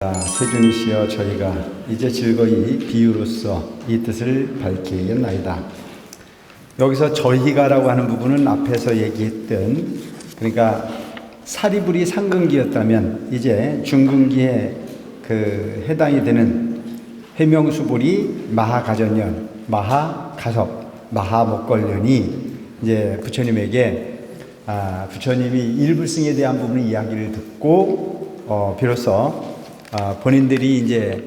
세준이시여, 저희가 이제 즐거이 비유로서 이 뜻을 밝히겠나이다. 여기서 저희가라고 하는 부분은 앞에서 얘기했던, 그러니까 사리불이 상근기였다면 이제 중근기에 해당이 되는 해명수불이 마하가전년, 마하가섭, 마하목걸년이 이제 부처님에게 부처님이 일불승에 대한 부분의 이야기를 듣고 비로소 본인들이 이제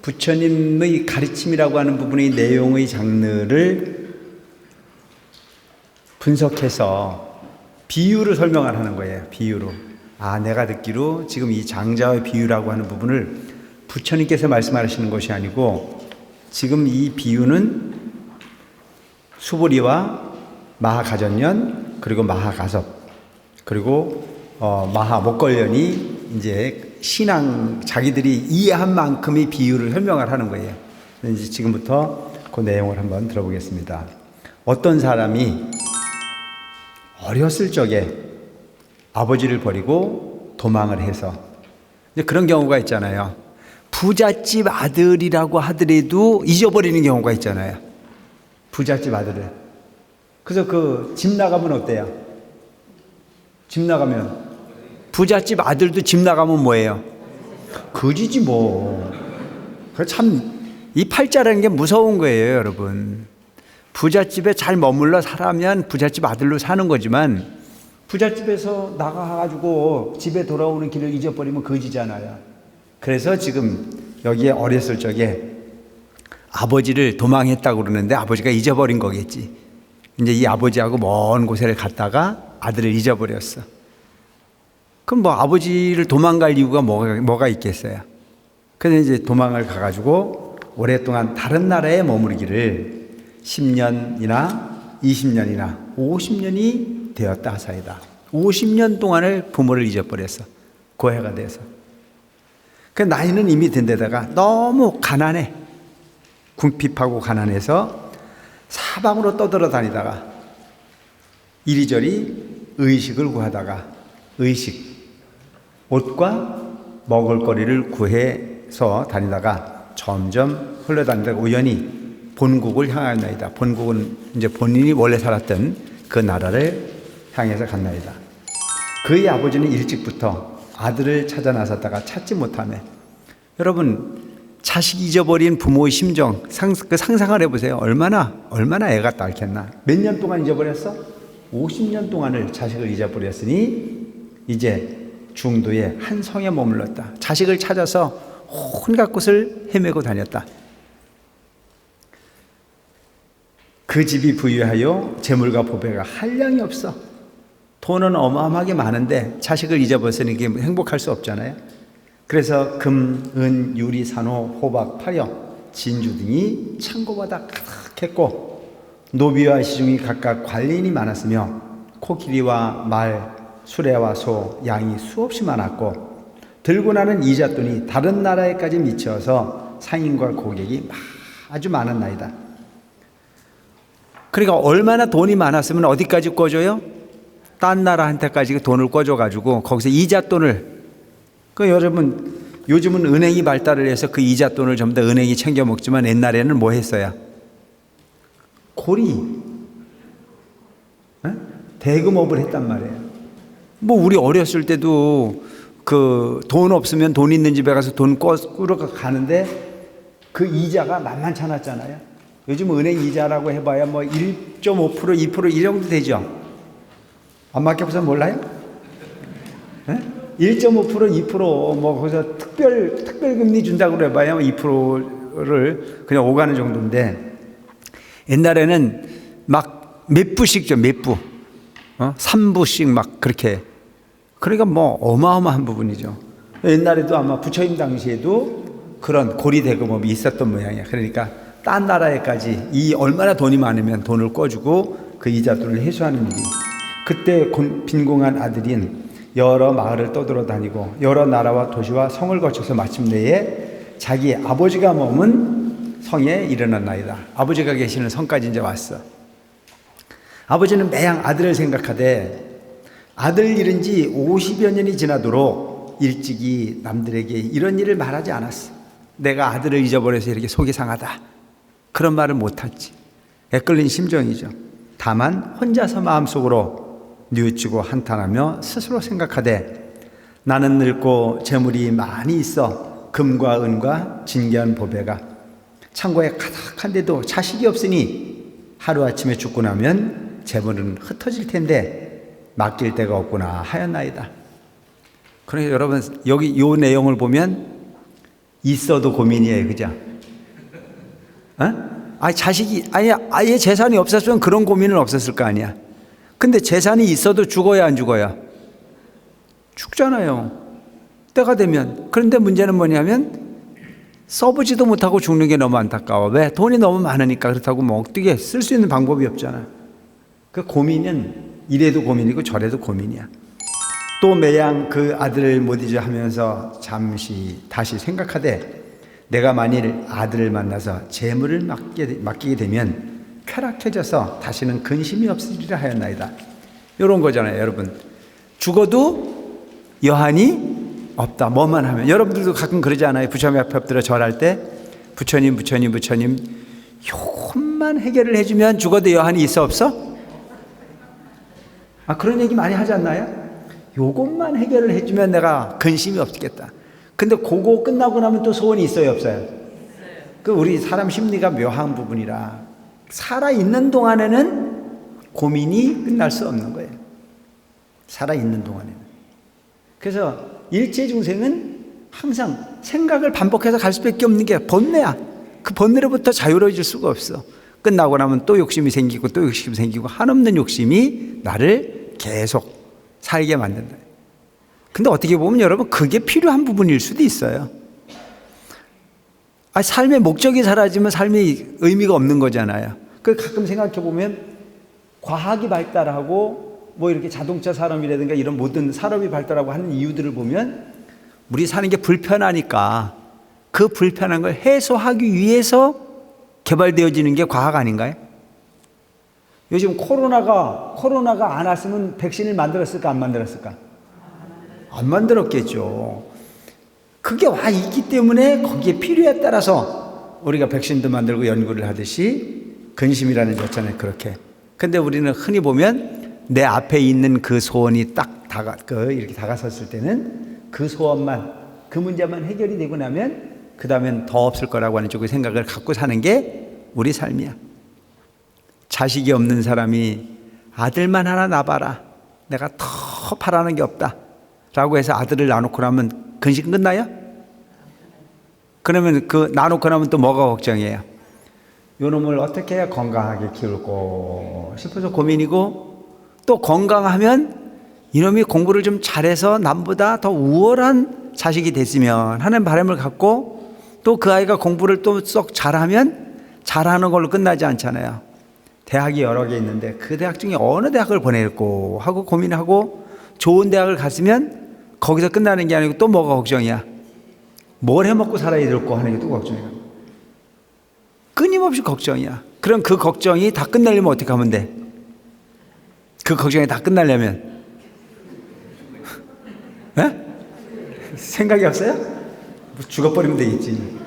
부처님의 가르침이라고 하는 부분의 내용의 장르를 분석해서 비유를 설명을 하는 거예요. 비유로. 내가 듣기로 지금 이 장자의 비유라고 하는 부분을 부처님께서 말씀하시는 것이 아니고, 지금 이 비유는 수보리와 마하가전년, 그리고 마하가섭, 그리고 마하목걸년이 이제 자기들이 이해한 만큼의 비유를 설명을 하는 거예요. 이제 지금부터 그 내용을 한번 들어보겠습니다. 어떤 사람이 어렸을 적에 아버지를 버리고 도망을 해서, 이제 그런 경우가 있잖아요. 부잣집 아들이라고 하더라도 잊어버리는 경우가 있잖아요. 부잣집 아들을. 그래서 집 나가면 어때요? 집 나가면, 부잣집 아들도 집 나가면 뭐예요? 거지지 뭐. 이 팔자라는 게 무서운 거예요, 여러분. 부잣집에 잘 머물러 살아면 부잣집 아들로 사는 거지만, 부잣집에서 나가가지고 집에 돌아오는 길을 잊어버리면 거지잖아요. 그래서 지금 여기에 어렸을 적에 아버지를 도망했다고 그러는데 아버지가 잊어버린 거겠지. 이제 이 아버지하고 먼 곳에 갔다가 아들을 잊어버렸어. 그럼 아버지를 도망갈 이유가 뭐가 있겠어요? 그래서 이제 도망을 가가지고 오랫동안 다른 나라에 머무르기를 10년이나 20년이나 50년이 되었다 하사이다. 50년 동안을 부모를 잊어버렸어. 고해가 돼서. 그 나이는 이미 든 데다가 너무 가난해. 궁핍하고 가난해서 사방으로 떠돌아다니다가 이리저리 의식을 구하다가 옷과 먹을거리를 구해서 다니다가 점점 흘러다니다가 우연히 본국을 향하였나이다. 본국은 이제 본인이 원래 살았던 그 나라를 향해서 갔나이다. 그의 아버지는 일찍부터 아들을 찾아 나섰다가 찾지 못하며, 여러분, 자식 잊어버린 부모의 심정 상상을 해보세요. 얼마나 애가 딸겠나. 몇 년 동안 잊어버렸어? 50년 동안을 자식을 잊어버렸으니 이제 중도의 한 성에 머물렀다. 자식을 찾아서 온갖 곳을 헤매고 다녔다. 그 집이 부유하여 재물과 보배가 한량이 없어. 돈은 어마어마하게 많은데 자식을 잊어버렸으니 이게 행복할 수 없잖아요. 그래서 금, 은, 유리, 산호, 호박, 파려, 진주 등이 창고마다 가득했고, 노비와 시중이 각각 관리인이 많았으며 코끼리와 말, 수레와 소, 양이 수없이 많았고, 들고 나는 이잣돈이 다른 나라에까지 미쳐서 상인과 고객이 아주 많았나이다. 그러니까 얼마나 돈이 많았으면 어디까지 꿔줘요? 딴 나라한테까지 돈을 꿔줘가지고 거기서 이잣돈을, 여러분, 요즘은 은행이 발달을 해서 그 이잣돈을 전부 다 은행이 챙겨 먹지만 옛날에는 뭐 했어요? 고리, 대금업을 했단 말이에요. 우리 어렸을 때도 돈 없으면 돈 있는 집에 가서 돈 꾸러 가는데 그 이자가 만만치 않았잖아요. 요즘 은행 이자라고 해봐야 1.5%, 2% 이 정도 되죠. 안 맡겨봐서 몰라요? 1.5%, 2% 거기서 특별금리 준다고 해봐야 2%를 그냥 오가는 정도인데, 옛날에는 몇 부씩죠, 몇 부. 3부씩 그렇게. 그러니까 어마어마한 부분이죠. 옛날에도 아마 부처님 당시에도 그런 고리대금업이 있었던 모양이야. 그러니까 딴 나라에까지 얼마나 돈이 많으면 돈을 꿔주고 그 이자돈을 회수하는 일이. 그때 빈궁한 아들인 여러 마을을 떠돌아다니고 여러 나라와 도시와 성을 거쳐서 마침내에 자기 아버지가 머문 성에 일어났나이다. 아버지가 계시는 성까지 이제 왔어. 아버지는 매양 아들을 생각하되 아들 잃은 지 50여 년이 지나도록 일찍이 남들에게 이런 일을 말하지 않았어. 내가 아들을 잊어버려서 이렇게 속이 상하다, 그런 말을 못했지. 애끓린 심정이죠. 다만 혼자서 마음속으로 뉘우치고 한탄하며 스스로 생각하되 나는 늙고 재물이 많이 있어 금과 은과 진귀한 보배가 창고에 가득한데도 자식이 없으니 하루아침에 죽고 나면 재물은 흩어질 텐데 맡길 데가 없구나 하였나이다. 그러니까 여러분, 여기 이 내용을 보면 있어도 고민이에요, 그죠? 자식이 아예 재산이 없었으면 그런 고민은 없었을 거 아니야. 근데 재산이 있어도 죽어야 안 죽어요? 죽잖아요, 때가 되면. 그런데 문제는 뭐냐면 써보지도 못하고 죽는 게 너무 안타까워. 왜? 돈이 너무 많으니까. 그렇다고 뭐 어떻게 쓸 수 있는 방법이 없잖아. 그 고민은 이래도 고민이고 저래도 고민이야. 또 매양 그 아들을 못 잊어 하면서 잠시 다시 생각하되 내가 만일 아들을 만나서 재물을 맡기게 되면 쾌락해져서 다시는 근심이 없으리라 하였나이다. 이런 거잖아요, 여러분. 죽어도 여한이 없다, 뭐만 하면. 여러분들도 가끔 그러지 않아요? 부처님 앞에 엎드려 절할 때 부처님 요것만 해결을 해주면 죽어도 여한이 있어 없어? 그런 얘기 많이 하지 않나요? 요것만 해결을 해주면 내가 근심이 없겠다. 근데 그거 끝나고 나면 또 소원이 있어요, 없어요? 그 우리 사람 심리가 묘한 부분이라 살아있는 동안에는 고민이 끝날 수 없는 거예요. 살아있는 동안에는. 그래서 일체중생은 항상 생각을 반복해서 갈 수밖에 없는 게 번뇌야. 그 번뇌로부터 자유로워질 수가 없어. 끝나고 나면 또 욕심이 생기고 또 욕심이 생기고 한없는 욕심이 나를 계속 살게 만든다. 근데 어떻게 보면 여러분, 그게 필요한 부분일 수도 있어요. 삶의 목적이 사라지면 삶이 의미가 없는 거잖아요. 그 가끔 생각해 보면 과학이 발달하고 뭐 이렇게 자동차 산업이라든가 이런 모든 산업이 발달하고 하는 이유들을 보면 우리 사는 게 불편하니까 그 불편한 걸 해소하기 위해서 개발되어지는 게 과학 아닌가요? 요즘 코로나가 안 왔으면 백신을 만들었을까, 안 만들었을까? 안 만들었겠죠. 그게 와 있기 때문에 거기에 필요에 따라서 우리가 백신도 만들고 연구를 하듯이 근심이라는 자체는 그렇게. 근데 우리는 흔히 보면 내 앞에 있는 그 소원이 딱 이렇게 다가섰을 때는 그 소원만, 그 문제만 해결이 되고 나면 그 다음엔 더 없을 거라고 하는 쪽의 생각을 갖고 사는 게 우리 삶이야. 자식이 없는 사람이 아들만 하나 낳아봐라, 내가 더 바라는 게 없다 라고 해서 아들을 낳아놓고 나면 근심 끝나요? 그러면 그 낳아놓고 나면 또 뭐가 걱정이에요? 요 놈을 어떻게 해야 건강하게 키울고 싶어서 고민이고, 또 건강하면 이놈이 공부를 좀 잘해서 남보다 더 우월한 자식이 됐으면 하는 바람을 갖고, 또 그 아이가 공부를 또 썩 잘하면 잘하는 걸로 끝나지 않잖아요. 대학이 여러 개 있는데 그 대학 중에 어느 대학을 보낼고 하고 고민하고, 좋은 대학을 갔으면 거기서 끝나는 게 아니고 또 뭐가 걱정이야? 뭘 해먹고 살아야 될고 하는 게 또 걱정이야. 끊임없이 걱정이야. 그럼 그 걱정이 다 끝내려면 어떻게 하면 돼? 그 걱정이 다 끝나려면 생각이 없어요? 죽어버리면 되겠지.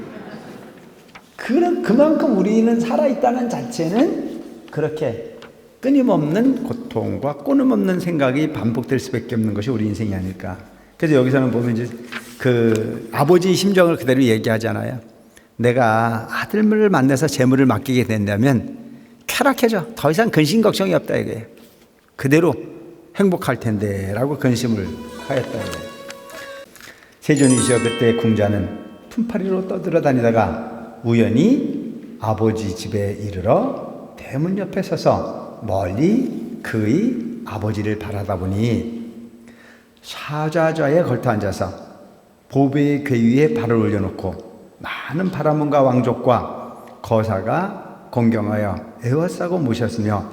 그만큼 우리는 살아있다는 자체는 그렇게 끊임없는 고통과 끊임없는 생각이 반복될 수밖에 없는 것이 우리 인생이 아닐까. 그래서 여기서는 보면 이제 그 아버지의 심정을 그대로 얘기하잖아요. 내가 아들을 만나서 재물을 맡기게 된다면 쾌락해져. 더 이상 근심 걱정이 없다 이거예요. 그대로 행복할 텐데 라고 근심을 하였다 이거예요. 세존이시여 그때 궁자는 품팔이로 떠들어다니다가 우연히 아버지 집에 이르러 대문 옆에 서서 멀리 그의 아버지를 바라다 보니 사좌좌에 걸터 앉아서 보배의 궤 위에 발을 올려놓고 많은 바라문과 왕족과 거사가 공경하여 에워싸고 모셨으며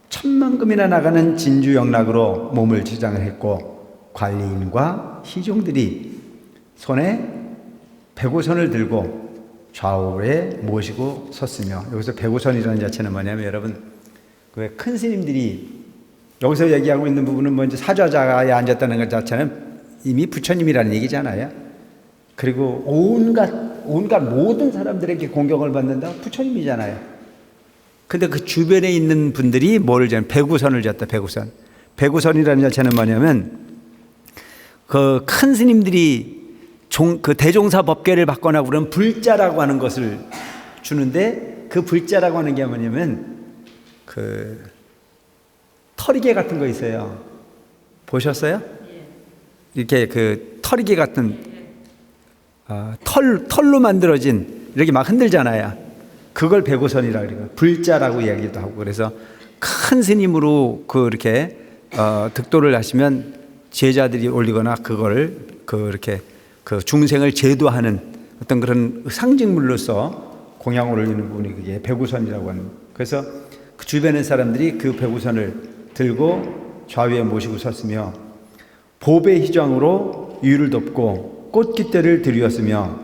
10,000금이나 나가는 진주영락으로 몸을 치장을 했고, 관리인과 희종들이 손에 백오선을 들고 좌우에 모시고 섰으며, 여기서 백오선이라는 자체는 뭐냐면 여러분, 그 큰 스님들이 여기서 얘기하고 있는 부분은 먼저 사좌자에 앉았다는 것 자체는 이미 부처님이라는 얘기잖아요. 그리고 온갖 모든 사람들에게 공경을 받는다 부처님이잖아요. 근데 그 주변에 있는 분들이 뭐를 졌냐? 배구선을 졌다. 배구선. 배구선이라는 자체는 뭐냐면 그 큰 스님들이 그 대종사 법계를 받거나 그러면 불자라고 하는 것을 주는데, 그 불자라고 하는 게 뭐냐면 그 털이개 같은 거 있어요. 보셨어요? 이렇게 그 털이개 같은 털로 만들어진, 이렇게 막 흔들잖아요. 그걸 배구선이라고 그래요. 불자라고 이야기도 하고. 그래서 큰 스님으로 그렇게 득도를 하시면 제자들이 올리거나 그거를 이렇게 그 중생을 제도하는 어떤 그런 상징물로서 공양을 올리는 부분이 그게 배구선이라고 하는. 그래서 그 주변의 사람들이 그 배구선을 들고 좌위에 모시고 섰으며, 보배 희장으로 유를 덮고 꽃깃대를 들이었으며,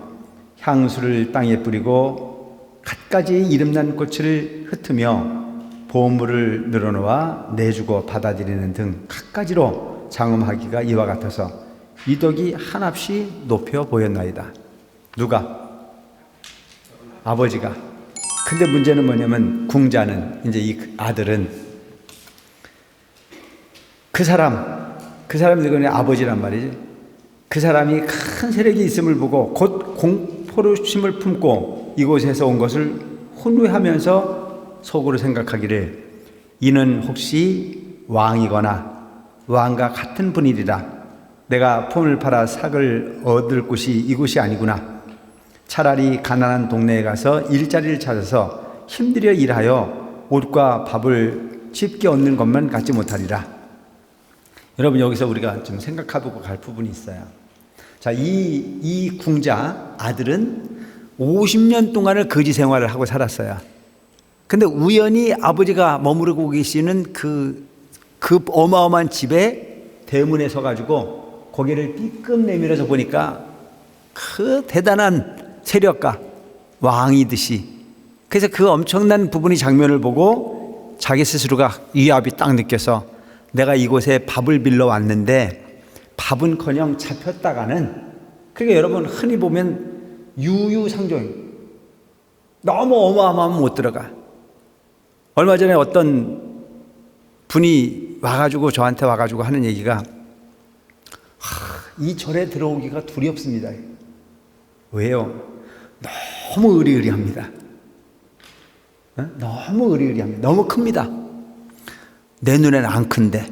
향수를 땅에 뿌리고 갖가지 이름난 꽃을 흩으며 보물을 늘어놓아 내주고 받아들이는 등 갖가지로 장엄하기가 이와 같아서 이 덕이 한없이 높여 보였나이다. 누가? 아버지가. 근데 문제는 뭐냐면 궁자는, 이제 이 아들은 그 사람이 그냥 아버지란 말이지. 그 사람이 큰 세력이 있음을 보고 곧 공포심을 품고 이곳에서 온 것을 훈회하면서 속으로 생각하기를, 이는 혹시 왕이거나 왕과 같은 분이리라. 내가 폼을 팔아 삭을 얻을 곳이 이곳이 아니구나. 차라리 가난한 동네에 가서 일자리를 찾아서 힘들여 일하여 옷과 밥을 쉽게 얻는 것만 갖지 못하리라. 여러분, 여기서 우리가 좀 생각해보고 갈 부분이 있어요. 자, 이 궁자 아들은 50년 동안을 거지 생활을 하고 살았어요. 근데 우연히 아버지가 머무르고 계시는 그 어마어마한 집에 대문에 서가지고 고개를 삐끔 내밀어서 보니까 그 대단한 세력가 왕이듯이, 그래서 그 엄청난 부분이 장면을 보고 자기 스스로가 위압이 딱 느껴서 내가 이곳에 밥을 빌러 왔는데 밥은커녕 잡혔다가는, 그러니까 여러분 흔히 보면 유유상종, 너무 어마어마하면 못 들어가. 얼마 전에 어떤 분이 와가지고 저한테 와가지고 하는 얘기가, 이 절에 들어오기가 두렵습니다. 왜요? 너무 으리으리합니다. 너무 으리으리합니다. 너무 큽니다. 내 눈에는 안 큰데,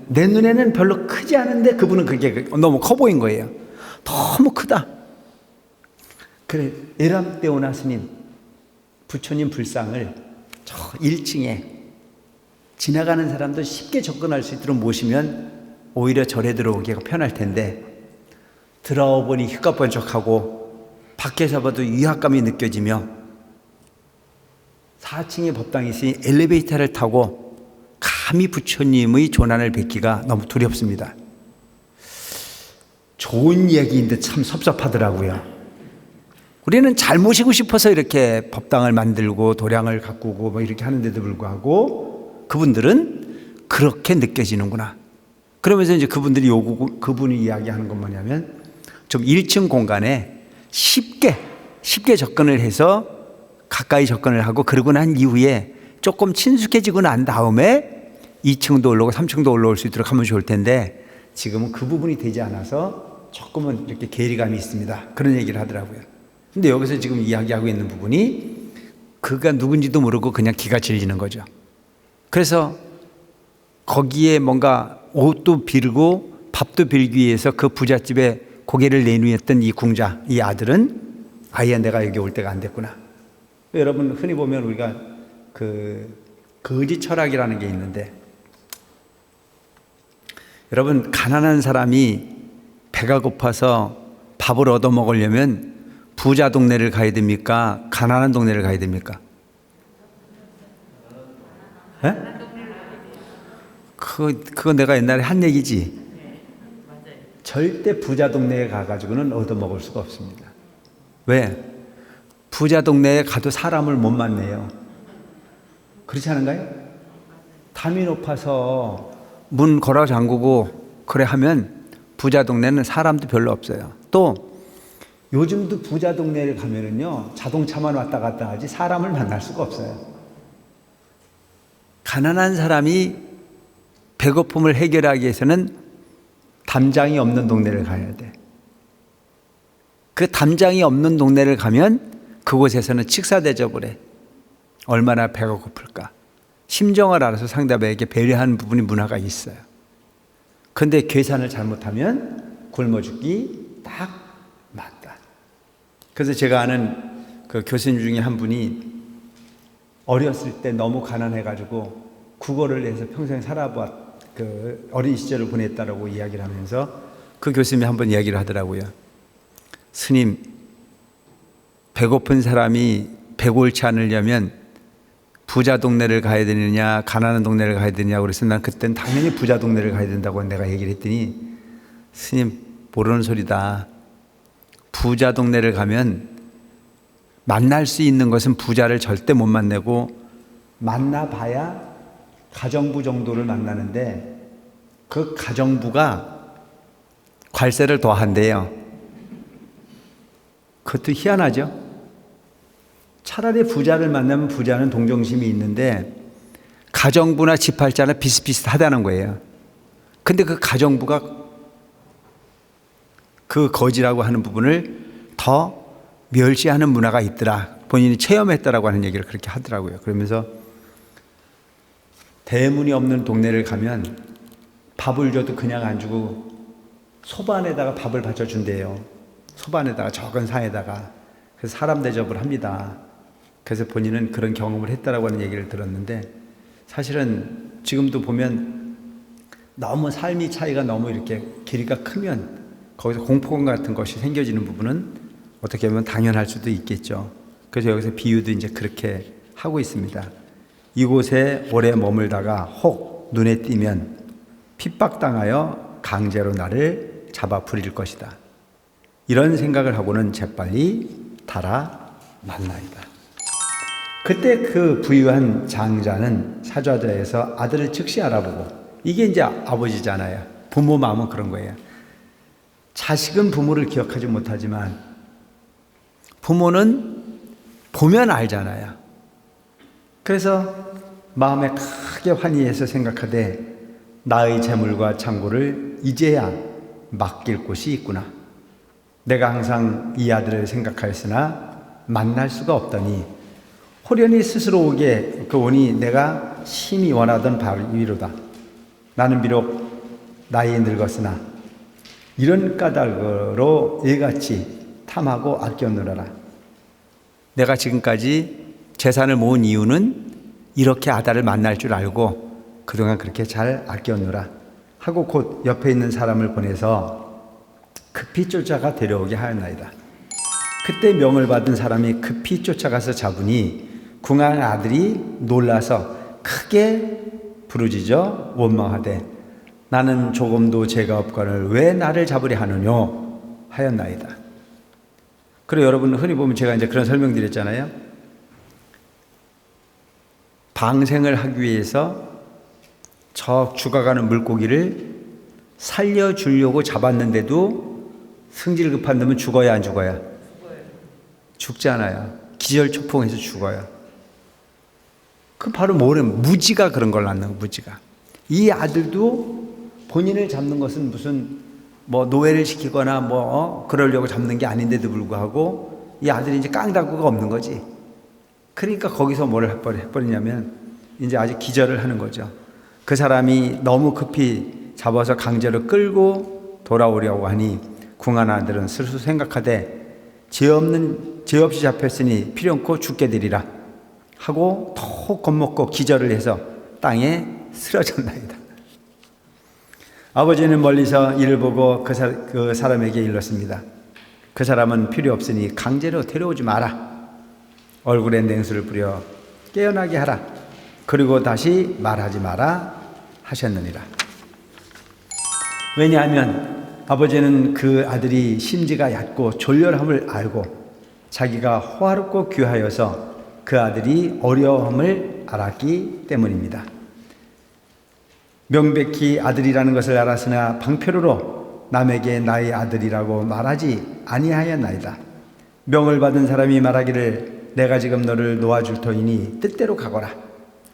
내 눈에는 별로 크지 않은데 그분은 그게 너무 커 보인 거예요. 너무 크다. 그래, 에람떼오나 스님, 부처님 불상을 저 1층에 지나가는 사람도 쉽게 접근할 수 있도록 모시면 오히려 절에 들어오기가 편할 텐데, 들어와 보니 휘까번쩍하고 밖에서 봐도 위압감이 느껴지며 4층에 법당이 있으니 엘리베이터를 타고 감히 부처님의 조난을 뵙기가 너무 두렵습니다. 좋은 얘기인데 참 섭섭하더라고요. 우리는 잘 모시고 싶어서 이렇게 법당을 만들고 도량을 가꾸고 뭐 이렇게 하는데도 불구하고 그분들은 그렇게 느껴지는구나. 그러면서 이제 그분이 이야기하는 건 뭐냐면, 좀 1층 공간에 쉽게 접근을 해서 가까이 접근을 하고, 그러고 난 이후에 조금 친숙해지고 난 다음에 2층도 올라오고 3층도 올라올 수 있도록 하면 좋을 텐데, 지금은 그 부분이 되지 않아서 조금은 이렇게 괴리감이 있습니다. 그런 얘기를 하더라고요. 근데 여기서 지금 이야기하고 있는 부분이 그가 누군지도 모르고 그냥 기가 질리는 거죠. 그래서 거기에 뭔가 옷도 빌고 밥도 빌기 위해서 그 부잣집에 고개를 내누였던 이 궁자, 이 아들은 아예 내가 여기 올 때가 안 됐구나. 여러분 흔히 보면 우리가 그 거지 철학이라는 게 있는데, 여러분 가난한 사람이 배가 고파서 밥을 얻어 먹으려면 부자 동네를 가야 됩니까? 가난한 동네를 가야 됩니까? 에? 그거 내가 옛날에 한 얘기지. 절대 부자 동네에 가가지고는 얻어 먹을 수가 없습니다. 왜? 부자 동네에 가도 사람을 못 만나요. 그렇지 않은가요? 담이 높아서 문 걸어 잠그고 그래 하면 부자 동네는 사람도 별로 없어요. 또 요즘도 부자 동네를 가면은요, 자동차만 왔다 갔다 하지 사람을 만날 수가 없어요. 가난한 사람이 배고픔을 해결하기 위해서는 담장이 없는 동네를 가야 돼. 그 담장이 없는 동네를 가면 그곳에서는 식사 대접을 해. 얼마나 배가 고플까. 심정을 알아서 상대방에게 배려하는 부분이 문화가 있어요. 그런데 계산을 잘못하면 굶어 죽기 딱 맞다. 그래서 제가 아는 그 교수님 중에 한 분이 어렸을 때 너무 가난해가지고 국어를 해서 평생 그 어린 시절을 보냈다라고 이야기를 하면서 그 교수님이 한번 이야기를 하더라고요. 스님, 배고픈 사람이 배고 옳지 않으려면 부자 동네를 가야 되느냐 가난한 동네를 가야 되느냐 그래서 난 그땐 당연히 부자 동네를 가야 된다고 내가 얘기를 했더니 스님 모르는 소리다. 부자 동네를 가면 만날 수 있는 것은 부자를 절대 못 만나고 만나봐야 가정부 정도를 만나는데 그 가정부가 관세를 더 한대요. 그것도 희한하죠. 차라리 부자를 만나면 부자는 동정심이 있는데 가정부나 집할자나 비슷비슷하다는 거예요. 근데 그 가정부가 그 거지라고 하는 부분을 더 멸시하는 문화가 있더라. 본인이 체험했다라고 하는 얘기를 그렇게 하더라고요. 그러면서 대문이 없는 동네를 가면 밥을 줘도 그냥 안 주고 소반에다가 밥을 받쳐준대요. 소반에다가 적은 상에다가. 그래서 사람 대접을 합니다. 그래서 본인은 그런 경험을 했다라고 하는 얘기를 들었는데 사실은 지금도 보면 너무 삶의 차이가 너무 이렇게 길이가 크면 거기서 공포감 같은 것이 생겨지는 부분은 어떻게 보면 당연할 수도 있겠죠. 그래서 여기서 비유도 이제 그렇게 하고 있습니다. 이곳에 오래 머물다가 혹 눈에 띄면 핍박당하여 강제로 나를 잡아 부릴 것이다. 이런 생각을 하고는 재빨리 달아 만나이다. 그때 그 부유한 장자는 사좌자에서 아들을 즉시 알아보고 이게 이제 아버지잖아요. 부모 마음은 그런 거예요. 자식은 부모를 기억하지 못하지만 부모는 보면 알잖아요. 그래서 마음에 크게 환희해서 생각하되 나의 재물과 창고를 이제야 맡길 곳이 있구나. 내가 항상 이 아들을 생각하였으나 만날 수가 없더니 호련히 스스로 오게 오니 내가 심히 원하던 바위로다. 나는 비록 나이 늙었으나 이런 까닭으로 이같이 탐하고 아껴느라라. 내가 지금까지 재산을 모은 이유는 이렇게 아들을 만날 줄 알고 그동안 그렇게 잘 아껴느라 하고 곧 옆에 있는 사람을 보내서 급히 쫓아가 데려오게 하였나이다. 그때 명을 받은 사람이 급히 쫓아가서 잡으니 궁한 아들이 놀라서 크게 부르짖어 원망하되 나는 조금도 죄가 없거늘 왜 나를 잡으려 하느뇨 하였나이다. 그리고 여러분 흔히 보면 제가 이제 그런 설명드렸잖아요. 방생을 하기 위해서 저 죽어가는 물고기를 살려주려고 잡았는데도 승질 급한 놈은 죽어야 안 죽어야? 죽잖아요. 기절초풍해서 죽어요. 그 바로 뭐냐면 무지가 그런 걸 낳는 거예요. 무지가. 이 아들도 본인을 잡는 것은 무슨 뭐 노예를 시키거나 그러려고 잡는 게 아닌데도 불구하고 이 아들이 이제 깡다구가 없는 거지. 그러니까 거기서 뭘 해버리냐면 이제 아직 기절을 하는 거죠. 그 사람이 너무 급히 잡아서 강제로 끌고 돌아오려고 하니 궁한 아들은 스스로 생각하되 죄 없이 잡혔으니 필연코 죽게 되리라 하고 톡 겁먹고 기절을 해서 땅에 쓰러졌나이다. 아버지는 멀리서 이를 보고 그 사람에게 일렀습니다. 그 사람은 필요 없으니 강제로 데려오지 마라. 얼굴에 냉수를 뿌려 깨어나게 하라. 그리고 다시 말하지 마라 하셨느니라. 왜냐하면 아버지는 그 아들이 심지가 얕고 졸렬함을 알고 자기가 호화롭고 귀하여서 그 아들이 어려움을 알았기 때문입니다. 명백히 아들이라는 것을 알았으나 방패로로 남에게 나의 아들이라고 말하지 아니하였나이다. 명을 받은 사람이 말하기를 내가 지금 너를 놓아줄 터이니 뜻대로 가거라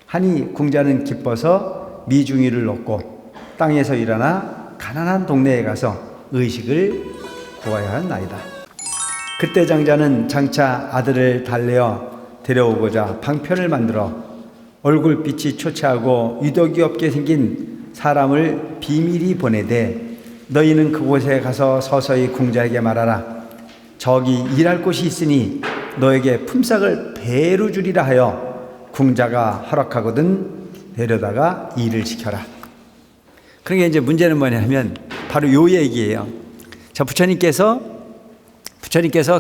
하니 궁자는 기뻐서 미중이를 놓고 땅에서 일어나 가난한 동네에 가서 의식을 구하여 하였나이다. 그때 장자는 장차 아들을 달래어 데려오고자 방편을 만들어 얼굴빛이 초췌하고 유독이 없게 생긴 사람을 비밀히 보내되 너희는 그곳에 가서 서서히 궁자에게 말하라. 저기 일할 곳이 있으니 너에게 품삯을 배로 주리라 하여 궁자가 허락하거든 데려다가 일을 시켜라. 그러니까 이제 문제는 뭐냐 하면 바로 요 얘기예요. 자, 부처님께서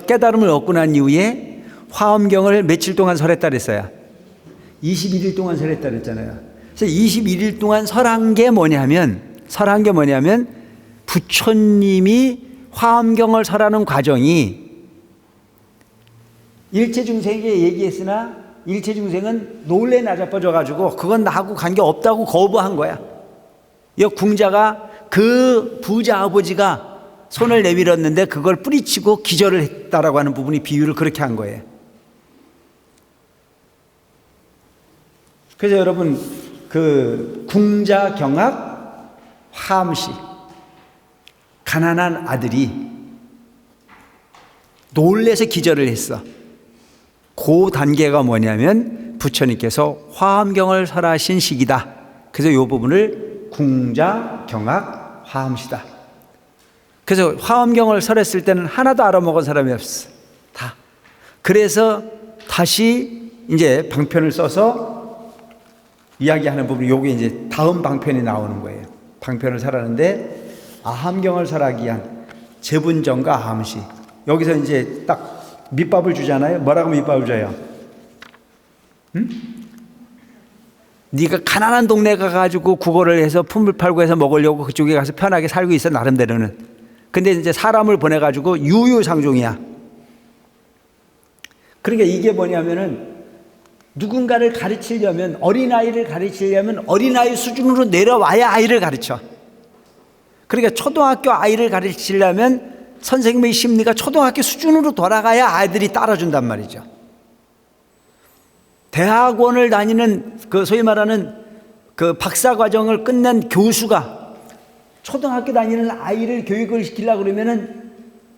깨달음을 얻고 난 이후에 화엄경을 며칠 동안 설했다 그랬어요. 21일 동안 설했다 그랬잖아요. 그래서 21일 동안 설한 게 뭐냐면 부처님이 화엄경을 설하는 과정이 일체중생에게 얘기했으나 일체중생은 놀래 나자빠져 가지고 그건 나하고 관계 없다고 거부한 거야. 이 궁자가 그 부자 아버지가 손을 내밀었는데 그걸 뿌리치고 기절을 했다라고 하는 부분이 비유를 그렇게 한 거예요. 그래서 여러분 그 궁자 경악 화엄시 가난한 아들이 놀래서 기절을 했어. 그 단계가 뭐냐면 부처님께서 화엄경을 설하신 시기다. 그래서 이 부분을 궁자 경악 화엄시다. 그래서 화엄경을 설했을 때는 하나도 알아먹은 사람이 없어. 다. 그래서 다시 이제 방편을 써서 이야기하는 부분이 요게 이제 다음 방편이 나오는 거예요. 방편을 설하는데 아함경을 설하기 위한 제분정과 아함시. 여기서 이제 딱 밑밥을 주잖아요. 뭐라고 밑밥을 줘요? 응? 네가 가난한 동네 가가지고 구걸을 해서 품을 팔고 해서 먹으려고 그쪽에 가서 편하게 살고 있어 나름대로는. 근데 이제 사람을 보내가지고 유유상종이야. 그러니까 이게 뭐냐면은 누군가를 가르치려면 어린아이를 가르치려면 어린아이 수준으로 내려와야 아이를 가르쳐. 그러니까 초등학교 아이를 가르치려면 선생님의 심리가 초등학교 수준으로 돌아가야 아이들이 따라준단 말이죠. 대학원을 다니는 그 소위 말하는 그 박사 과정을 끝낸 교수가 초등학교 다니는 아이를 교육을 시키려고 그러면은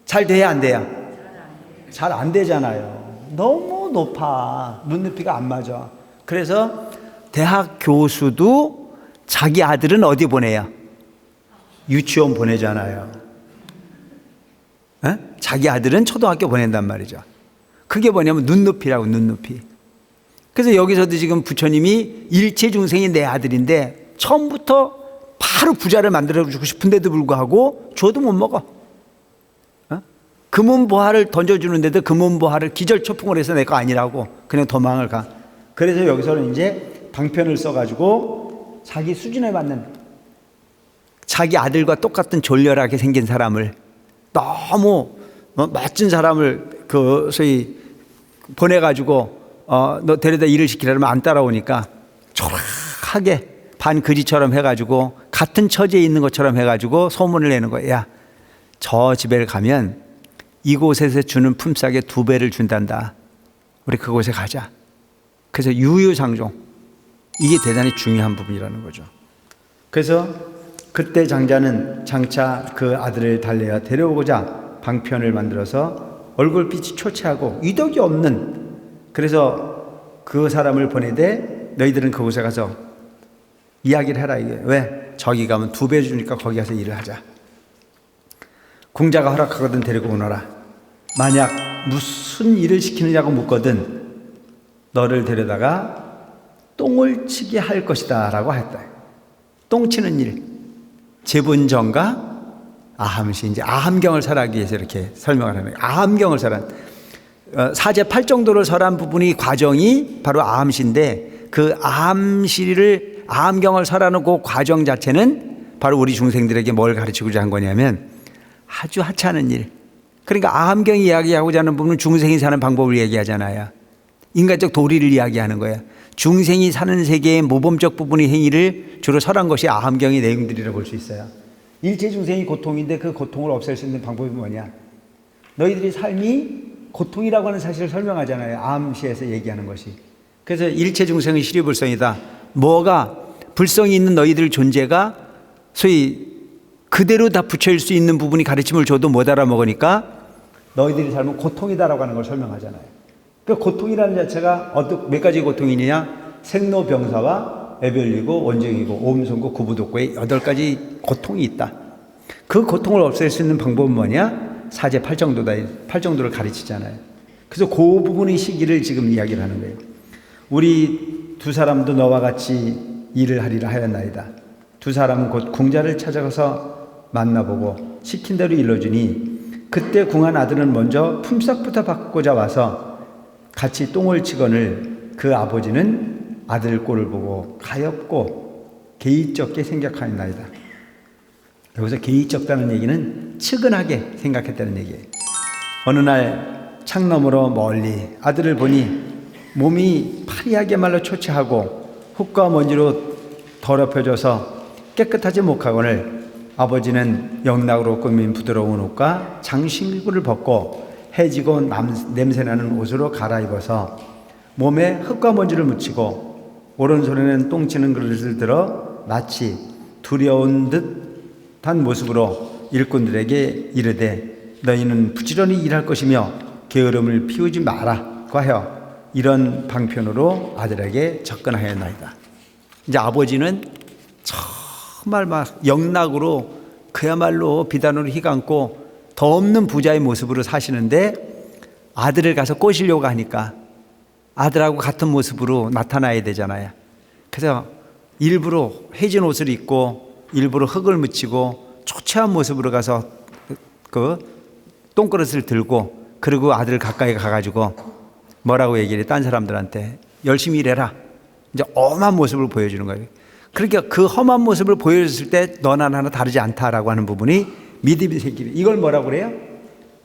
잘 돼야 안 돼요? 잘 안 되잖아요. 너무 높아. 눈높이가 안 맞아. 그래서 대학 교수도 자기 아들은 어디 보내요? 유치원 보내잖아요. 에? 자기 아들은 초등학교 보낸단 말이죠. 그게 뭐냐면 눈높이라고, 눈높이. 그래서 여기서도 지금 부처님이 일체 중생이 내 아들인데 처음부터 바로 부자를 만들어주고 싶은데도 불구하고 줘도 못 먹어. 금은보화를 던져주는데도 금은보화를 기절초풍을 해서 내 거 아니라고 그냥 도망을 가. 그래서 여기서는 이제 방편을 써가지고 자기 수준에 맞는 자기 아들과 똑같은 졸렬하게 생긴 사람을 너무 멋진 사람을 그 소위 보내가지고 너 데려다 일을 시키려면 안 따라오니까 초라하게 반그지처럼 해가지고 같은 처지에 있는 것처럼 해가지고 소문을 내는 거야. 야, 저 집에 가면 이곳에서 주는 품삯의 2배를 준단다. 우리 그곳에 가자. 그래서 유유상종. 이게 대단히 중요한 부분이라는 거죠. 그래서 그때 장자는 장차 그 아들을 달래어 데려오고자 방편을 만들어서 얼굴빛이 초췌하고 유독이 없는, 그래서 그 사람을 보내되 너희들은 그곳에 가서 이야기를 해라. 이게 왜? 저기 가면 2배 주니까 거기 가서 일을 하자. 궁자가 허락하거든 데리고 오너라. 만약 무슨 일을 시키느냐고 묻거든 너를 데려다가 똥을 치게 할 것이다 라고 했다. 똥 치는 일. 제분정과 아함시. 이제 아함경을 설하기 위해서 이렇게 설명을 하는 거예요. 아함경을 설한 사제 8정도를 설한 부분이 과정이 바로 아함시인데 그 아함경을 설하는 그 과정 자체는 바로 우리 중생들에게 뭘 가르치고자 한 거냐면 아주 하찮은 일. 그러니까 아함경이 이야기하고자 하는 부분은 중생이 사는 방법을 얘기하잖아요. 인간적 도리를 이야기하는 거예요. 중생이 사는 세계의 모범적 부분의 행위를 주로 설한 것이 아함경의 내용들이라고 볼 수 있어요. 일체 중생이 고통인데 그 고통을 없앨 수 있는 방법이 뭐냐? 너희들의 삶이 고통이라고 하는 사실을 설명하잖아요. 아함시에서 얘기하는 것이. 그래서 일체 중생의 시류불성이다. 뭐가 불성이 있는 너희들 존재가 소위 그대로 다 붙여일 수 있는 부분이 가르침을 줘도 못 알아먹으니까 너희들의 삶은 고통이다라고 하는 걸 설명하잖아요. 그 고통이라는 자체가 몇 가지 고통이냐? 생로병사와 애별리고 원증이고 오음선고 구부독고의 8가지 고통이 있다. 그 고통을 없앨 수 있는 방법은 뭐냐? 사제 8정도다. 8정도를 가르치잖아요. 그래서 그 부분의 시기를 지금 이야기를 하는 거예요. 우리 두 사람도 너와 같이 일을 하리라 하였나이다. 두 사람은 곧 궁자를 찾아가서 만나보고 시킨 대로 일러주니 그때 궁한 아들은 먼저 품삯부터 받고자 와서 같이 똥을 치거늘 그 아버지는 아들 꼴을 보고 가엾고 개의쩍게 생각하였나이다. 여기서 개의쩍다는 얘기는 측은하게 생각했다는 얘기예요. 어느 날 창 너머로 멀리 아들을 보니 몸이 파리하게 말라 초췌하고 흙과 먼지로 더럽혀져서 깨끗하지 못하거늘 아버지는 영락으로 꾸민 부드러운 옷과 장신구를 벗고 해지고 냄새나는 옷으로 갈아입어서 몸에 흙과 먼지를 묻히고 오른손에는 똥치는 그릇을 들어 마치 두려운 듯한 모습으로 일꾼들에게 이르되 너희는 부지런히 일할 것이며 게으름을 피우지 마라고 하여 이런 방편으로 아들에게 접근하였나이다. 이제 아버지는 정말 막 영락으로 그야말로 비단으로 휘감고 더 없는 부자의 모습으로 사시는데 아들을 가서 꼬시려고 하니까 아들하고 같은 모습으로 나타나야 되잖아요. 그래서 일부러 해진 옷을 입고 일부러 흙을 묻히고 초췌한 모습으로 가서 그 똥그릇을 들고 그리고 아들 가까이 가가지고 뭐라고 얘기를 해? 딴 사람들한테 열심히 일해라. 이제 험한 모습을 보여주는 거예요. 그러니까 그 험한 모습을 보여줬을 때 너나 나나 다르지 않다라고 하는 부분이 믿음의 새끼. 이걸 뭐라고 그래요?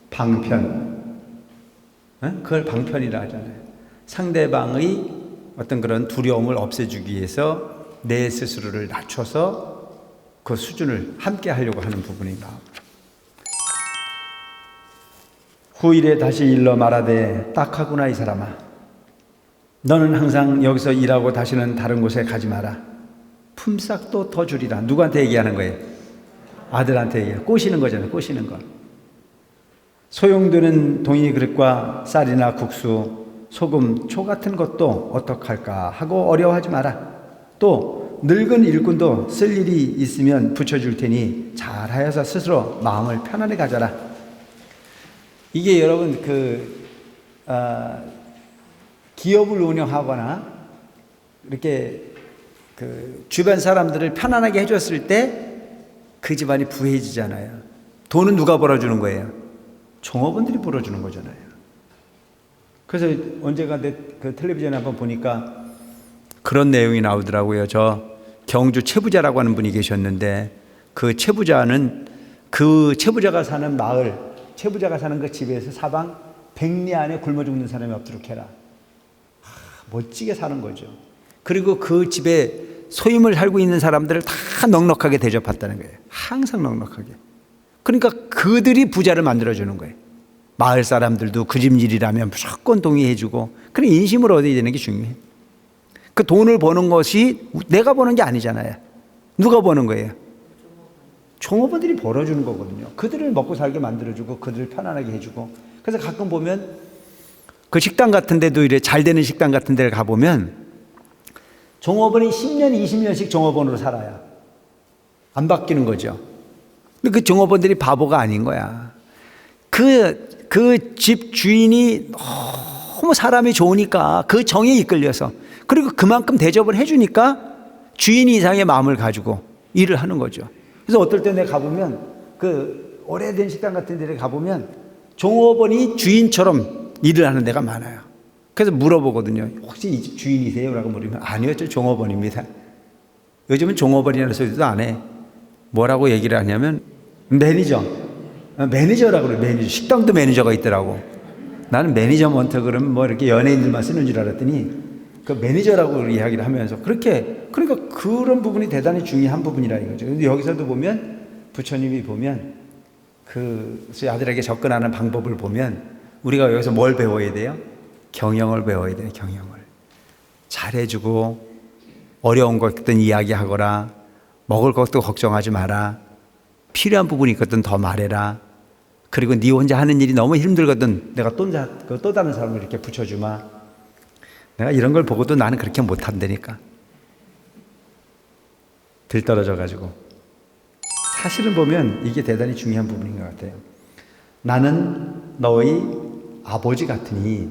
방편. 그걸 방편이라 하잖아요. 상대방의 어떤 그런 두려움을 없애주기 위해서 내 스스로를 낮춰서 그 수준을 함께 하려고 하는 부분입니다. 후일에 다시 일러 말하되 딱하구나 이 사람아. 너는 항상 여기서 일하고 다시는 다른 곳에 가지 마라. 품삯도 더 주리라. 누구한테 얘기하는 거예요? 아들한테 얘기해요. 꼬시는 거잖아요. 꼬시는 거. 소용되는 동이 그릇과 쌀이나 국수, 소금, 초 같은 것도 어떡할까 하고 어려워하지 마라. 또 늙은 일꾼도 쓸 일이 있으면 붙여줄 테니 잘하여서 스스로 마음을 편안히 가져라. 이게 여러분 기업을 운영하거나 이렇게 주변 사람들을 편안하게 해줬을 때 그 집안이 부해지잖아요. 돈은 누가 벌어주는 거예요? 종업원들이 벌어주는 거잖아요. 그래서 언제가 그 텔레비전에 한번 보니까 그런 내용이 나오더라고요. 저 경주 최부자라고 하는 분이 계셨는데 그 최부자는 그 최부자가 사는 마을, 최부자가 사는 그 집에서 사방 100리 안에 굶어 죽는 사람이 없도록 해라. 멋지게 사는 거죠. 그리고 그 집에 소임을 살고 있는 사람들을 다 넉넉하게 대접했다는 거예요. 항상 넉넉하게. 그러니까 그들이 부자를 만들어주는 거예요. 마을 사람들도 그 집 일이라면 무조건 동의해주고, 그런 인심을 얻어야 되는 게 중요해요. 그 돈을 버는 것이 내가 버는 게 아니잖아요. 누가 버는 거예요? 종업원들이 벌어주는 거거든요. 그들을 먹고 살게 만들어주고 그들을 편안하게 해주고. 그래서 가끔 보면 그 식당 같은 데도 이래 잘 되는 식당 같은 데를 가보면 종업원이 10년, 20년씩 종업원으로 살아요. 안 바뀌는 거죠. 근데 그 종업원들이 바보가 아닌 거야. 그 집 주인이 너무 사람이 좋으니까 그 정에 이끌려서, 그리고 그만큼 대접을 해주니까 주인 이상의 마음을 가지고 일을 하는 거죠. 그래서 어떨 때 내가 가보면 그 오래된 식당 같은 데를 가보면 종업원이 주인처럼 일을 하는 데가 많아요. 그래서 물어보거든요. 혹시 이 집 주인이세요? 라고 물으면 아니요, 저 종업원입니다. 요즘은 종업원이라는 소리도 안 해. 뭐라고 얘기를 하냐면 매니저라고 그래요. 매니저. 식당도 매니저가 있더라고. 나는 매니저먼트 그러면 뭐 이렇게 연예인들만 쓰는 줄 알았더니 그 매니저라고 이야기를 하면서 그러니까 그런 부분이 대단히 중요한 부분이라 이거죠. 근데 여기서도 보면 부처님이 보면 그 아들에게 접근하는 방법을 보면 우리가 여기서 뭘 배워야 돼요? 경영을 배워야 돼요. 경영을 잘해주고 어려운 것든 이야기하거라, 먹을 것도 걱정하지 마라, 필요한 부분이 있거든 더 말해라. 그리고 네 혼자 하는 일이 너무 힘들거든 내가 또 다른 사람을 이렇게 붙여주마. 내가 이런 걸 보고도 나는 그렇게 못한다니까. 들떨어져 가지고. 사실은 보면 이게 대단히 중요한 부분인 것 같아요. 나는 너의 아버지 같으니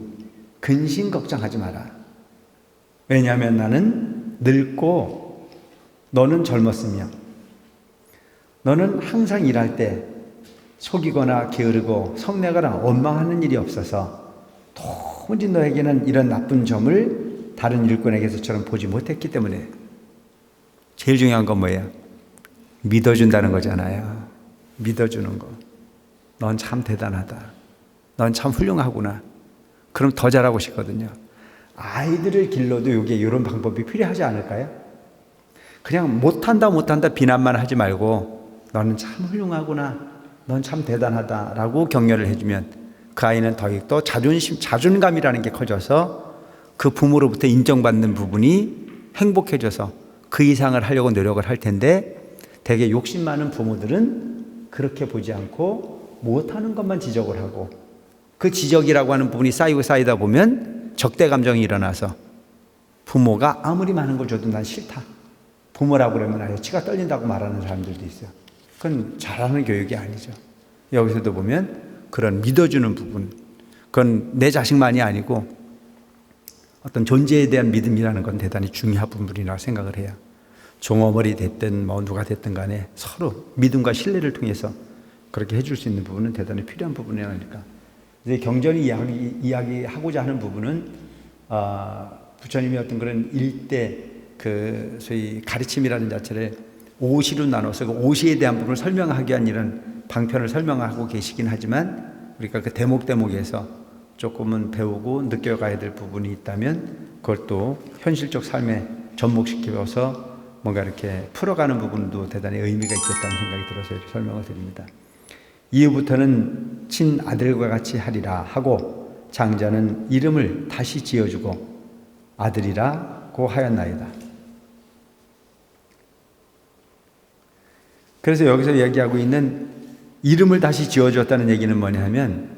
근심 걱정하지 마라. 왜냐하면 나는 늙고 너는 젊었으며 너는 항상 일할 때 속이거나 게으르고 성내거나 원망하는 일이 없어서 도무지 너에게는 이런 나쁜 점을 다른 일꾼에게서처럼 보지 못했기 때문에. 제일 중요한 건 뭐예요? 믿어준다는 거잖아요. 믿어주는 거. 넌 참 대단하다. 넌 참 훌륭하구나. 그럼 더 잘하고 싶거든요. 아이들을 길러도 이런 방법이 필요하지 않을까요? 그냥 못한다 비난만 하지 말고 너는 참 훌륭하구나, 넌 참 대단하다 라고 격려를 해주면 그 아이는 더욱더 자존감이라는 게 커져서 그 부모로부터 인정받는 부분이 행복해져서 그 이상을 하려고 노력을 할 텐데, 되게 욕심 많은 부모들은 그렇게 보지 않고 못하는 것만 지적을 하고, 그 지적이라고 하는 부분이 쌓이다 보면 적대 감정이 일어나서 부모가 아무리 많은 걸 줘도 난 싫다, 부모라고 그러면 아예 치가 떨린다고 말하는 사람들도 있어요. 그건 잘하는 교육이 아니죠. 여기서도 보면 그런 믿어주는 부분, 그건 내 자식만이 아니고 어떤 존재에 대한 믿음이라는 건 대단히 중요한 부분이라고 생각을 해요. 종업원이 됐든 뭐 누가 됐든 간에 서로 믿음과 신뢰를 통해서 그렇게 해줄 수 있는 부분은 대단히 필요한 부분이라니까. 이제 경전이 이야기하고자 하는 부분은 부처님이 어떤 그런 일대 그 소위 가르침이라는 자체를 오시로 나눠서 그 오시에 대한 부분을 설명하기 위한 이런 방편을 설명하고 계시긴 하지만, 우리가 그 대목에서 조금은 배우고 느껴가야 될 부분이 있다면 그걸 또 현실적 삶에 접목시켜서 뭔가 이렇게 풀어가는 부분도 대단히 의미가 있겠다는 생각이 들어서 이렇게 설명을 드립니다. 이후부터는 친아들과 같이 하리라 하고 장자는 이름을 다시 지어주고 아들이라고 하였나이다. 그래서 여기서 얘기하고 있는 이름을 다시 지어주었다는 얘기는 뭐냐 하면,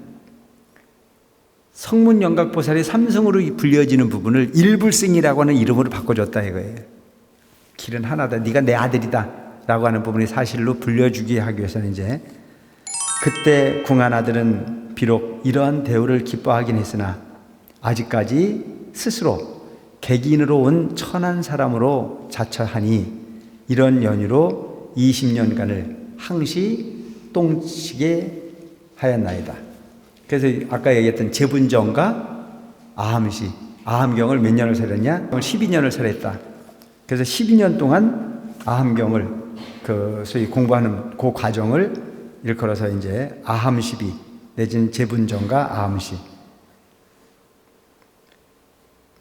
성문영각보살이 삼성으로 불려지는 부분을 일불승이라고 하는 이름으로 바꿔줬다 이거예요. 길은 하나다, 네가 내 아들이다 라고 하는 부분이 사실로 불려주게 하기 위해서는 이제 그때 궁한 아들은 비록 이러한 대우를 기뻐하긴 했으나 아직까지 스스로 객인으로 온 천한 사람으로 자처하니 이런 연유로 20년간을 항시 똥치게 하였나이다. 그래서 아까 얘기했던 제분정과 아함시, 아함경을 몇 년을 설했냐? 12년을 설했다. 그래서 12년 동안 아함경을 소위 공부하는 그 과정을 일컬어서 이제 아함시비 내지는 제분정과 아함시.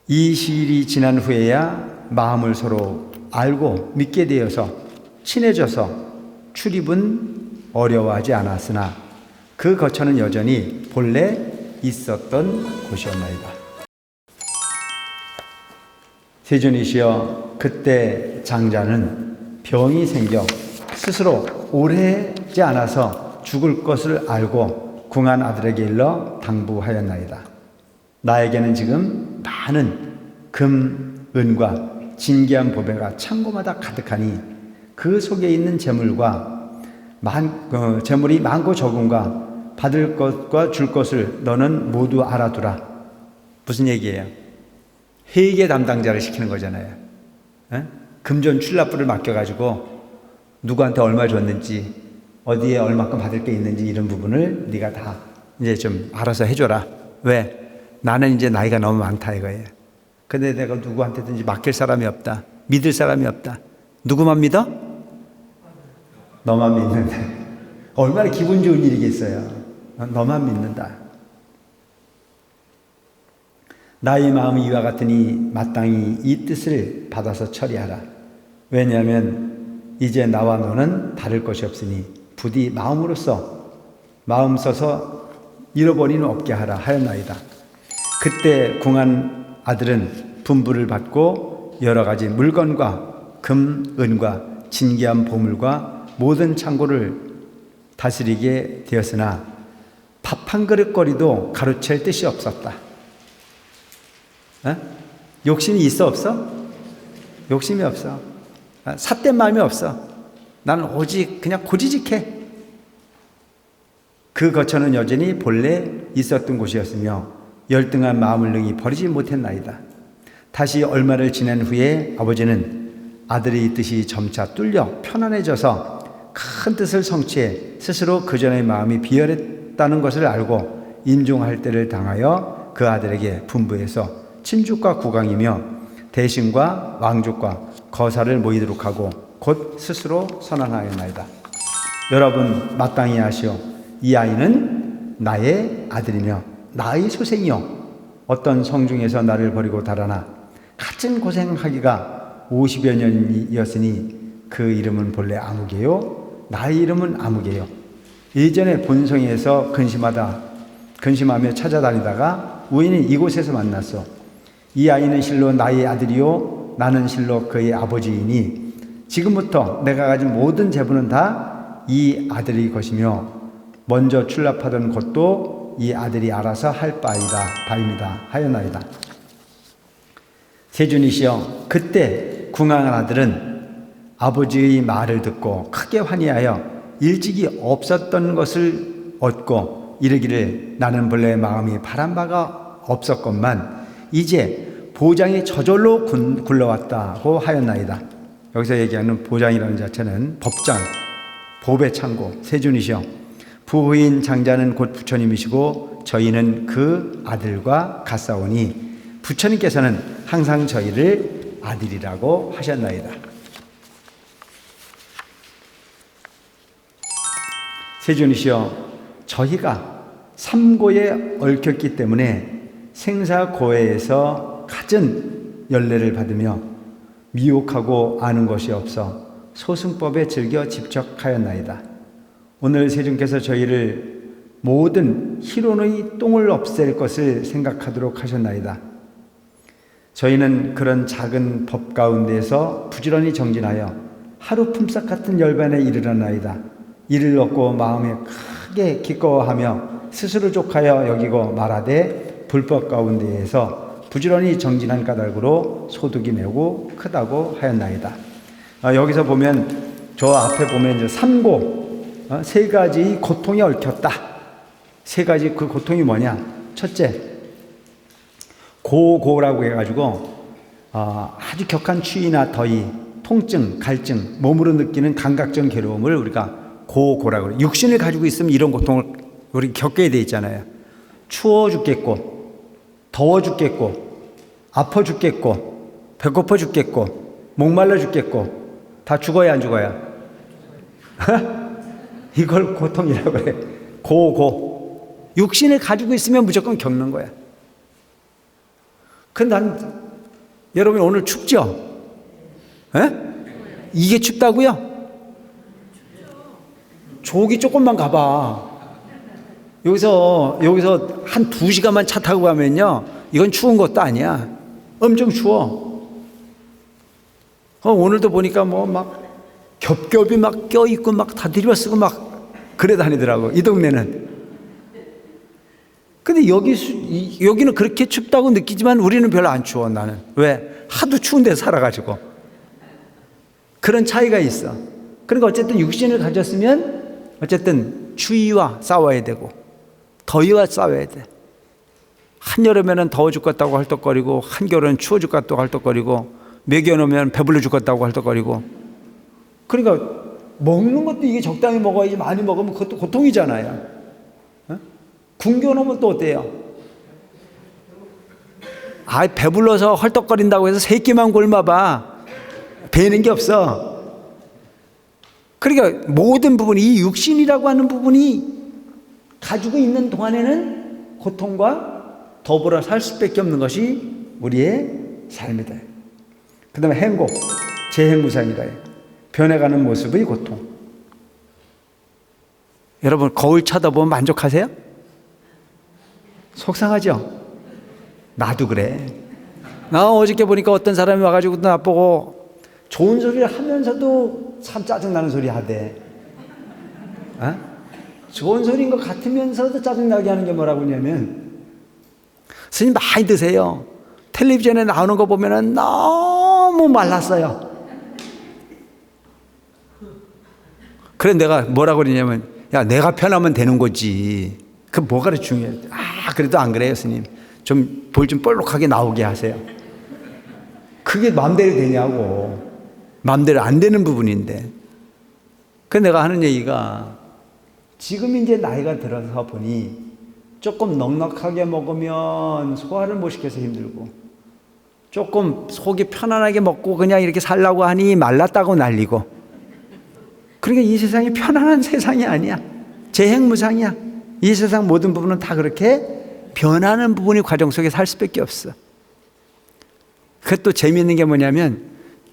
이 시일이 지난 후에야 마음을 서로 알고 믿게 되어서 친해져서 출입은 어려워하지 않았으나 그 거처는 여전히 본래 있었던 곳이었나이다. 세존이시여, 그때 장자는 병이 생겨 스스로 오래지 않아서 죽을 것을 알고 궁한 아들에게 일러 당부하였나이다. 나에게는 지금 많은 금, 은과 진귀한 보배가 창고마다 가득하니 그 속에 있는 재물이 많고 적음과 받을 것과 줄 것을 너는 모두 알아두라. 무슨 얘기예요? 회계 담당자를 시키는 거잖아요. 금전 출납부를 맡겨가지고 누구한테 얼마 줬는지, 어디에 얼마큼 받을 게 있는지 이런 부분을 네가 다 이제 좀 알아서 해줘라. 왜? 나는 이제 나이가 너무 많다 이거예요. 근데 내가 누구한테든지 맡길 사람이 없다, 믿을 사람이 없다. 누구만 믿어? 너만 믿는다. 얼마나 기분 좋은 일이겠어요. 너만 믿는다. 나의 마음이 이와 같으니 마땅히 이 뜻을 받아서 처리하라. 왜냐하면 이제 나와 너는 다를 것이 없으니 부디 마음으로써 마음 써서 잃어버리는 없게 하라 하였나이다. 그때 궁한 아들은 분부를 받고 여러 가지 물건과 금, 은과 진귀한 보물과 모든 창고를 다스리게 되었으나 밥 한 그릇 거리도 가로챌 뜻이 없었다. 욕심이 있어 없어? 욕심이 없어. 삿된 마음이 없어. 나는 오직 그냥 고지식해. 그 거처는 여전히 본래 있었던 곳이었으며 열등한 마음을 능히 버리지 못했나이다. 다시 얼마를 지난 후에 아버지는 아들의 뜻이 점차 뚫려 편안해져서 큰 뜻을 성취해 스스로 그전의 마음이 비열했다는 것을 알고 임종할 때를 당하여 그 아들에게 분부해서 친족과 국왕이며 대신과 왕족과 거사를 모이도록 하고 곧 스스로 선언하였나이다. 여러분 마땅히 아시오. 이 아이는 나의 아들이며 나의 소생이요 어떤 성중에서 나를 버리고 달아나 같은 고생하기가 50여 년이었으니 그 이름은 본래 아무개요 나의 이름은 아무개요. 예전에 본성에서 근심하며 찾아다니다가 우연히 이곳에서 만났어. 이 아이는 실로 나의 아들이요 나는 실로 그의 아버지이니 지금부터 내가 가진 모든 재분은 다 이 아들의 것이며 먼저 출납하던 것도 이 아들이 알아서 할 바입니다 하였나이다. 세준이시여 그때 궁한 아들은 아버지의 말을 듣고 크게 환희하여 일찍이 없었던 것을 얻고 이르기를 나는 본래 마음이 바란 바가 없었건만 이제 보장이 저절로 굴러왔다고 하였나이다. 여기서 얘기하는 보장이라는 자체는 법장, 법의 창고, 세준이시여 부인 장자는 곧 부처님이시고 저희는 그 아들과 같사오니 부처님께서는 항상 저희를 아들이라고 하셨나이다. 세준이시여 저희가 삼고에 얽혔기 때문에 생사고해에서 갖은 연례를 받으며 미혹하고 아는 것이 없어 소승법에 즐겨 집착하였나이다. 오늘 세존께서 저희를 모든 희론의 똥을 없앨 것을 생각하도록 하셨나이다. 저희는 그런 작은 법 가운데서 부지런히 정진하여 하루 품삯 같은 열반에 이르렀나이다. 이를 얻고 마음에 크게 기꺼워하며 스스로 족하여 여기고 말하되 불법 가운데에서 부지런히 정진한 까닭으로 소득이 매우 크다고 하였나이다. 여기서 보면 저 앞에 보면 이제 삼고 세 가지 고통이 얽혔다. 세 가지 그 고통이 뭐냐? 첫째, 고고라고 해가지고 아주 격한 추위나 더위, 통증, 갈증, 몸으로 느끼는 감각적 괴로움을 우리가 고고라고 그래요. 육신을 가지고 있으면 이런 고통을 우리 겪게 돼 있잖아요. 추워 죽겠고, 더워 죽겠고, 아파 죽겠고, 배고파 죽겠고, 목말라 죽겠고, 다 죽어야 안 죽어야? 이걸 고통이라고 그래. 고고. 육신을 가지고 있으면 무조건 겪는 거야. 근데 여러분 오늘 춥죠? 에? 이게 춥다고요? 저기 조금만 가봐. 여기서 한 2시간만 차 타고 가면요. 이건 추운 것도 아니야. 엄청 추워. 오늘도 보니까 막 겹겹이 막 껴있고 막 다 들여쓰고 막 그래 다니더라고. 이 동네는. 근데 여기는 그렇게 춥다고 느끼지만 우리는 별로 안 추워, 나는. 왜? 하도 추운 데 살아가지고. 그런 차이가 있어. 그러니까 어쨌든 육신을 가졌으면 어쨌든 추위와 싸워야 되고 더위와 싸워야 돼. 한여름에는 더워 죽겠다고 헐떡거리고 한겨울에는 추워 죽겠다고 헐떡거리고 먹여놓으면 배불러 죽겠다고 헐떡거리고. 그러니까 먹는 것도 이게 적당히 먹어야지 많이 먹으면 그것도 고통이잖아요. 굶겨놓으면 또 어때요? 배불러서 헐떡거린다고 해서 3끼만 굶어봐. 배는 게 없어. 그러니까 모든 부분이 이 육신이라고 하는 부분이 가지고 있는 동안에는 고통과 더불어 살 수밖에 없는 것이 우리의 삶이다. 그 다음에 행복, 재행무상이다. 변해가는 모습의 고통. 여러분 거울 쳐다보면 만족하세요? 속상하죠? 나도 그래. 나 어저께 보니까 어떤 사람이 와가지고 나보고 좋은 소리를 하면서도 참 짜증나는 소리 하대. 좋은 소리인 것 같으면서도 짜증나게 하는 게 뭐라고 하냐면, 스님 많이 드세요. 텔레비전에 나오는 거 보면은 너무 말랐어요. 그래 내가 뭐라고 그러냐면, 야 내가 편하면 되는 거지. 그 뭐가 중요해. 그래도 안 그래요 스님. 좀 볼 좀 볼록하게 나오게 하세요. 그게 마음대로 되냐고. 마음대로 안 되는 부분인데. 그 내가 하는 얘기가, 지금 이제 나이가 들어서 보니 조금 넉넉하게 먹으면 소화를 못 시켜서 힘들고, 조금 속이 편안하게 먹고 그냥 이렇게 살라고 하니 말랐다고 난리고. 그러니까 이 세상이 편안한 세상이 아니야. 재행무상이야. 이 세상 모든 부분은 다 그렇게 변하는 부분이 과정 속에 살 수밖에 없어. 그것도 재미있는 게 뭐냐면,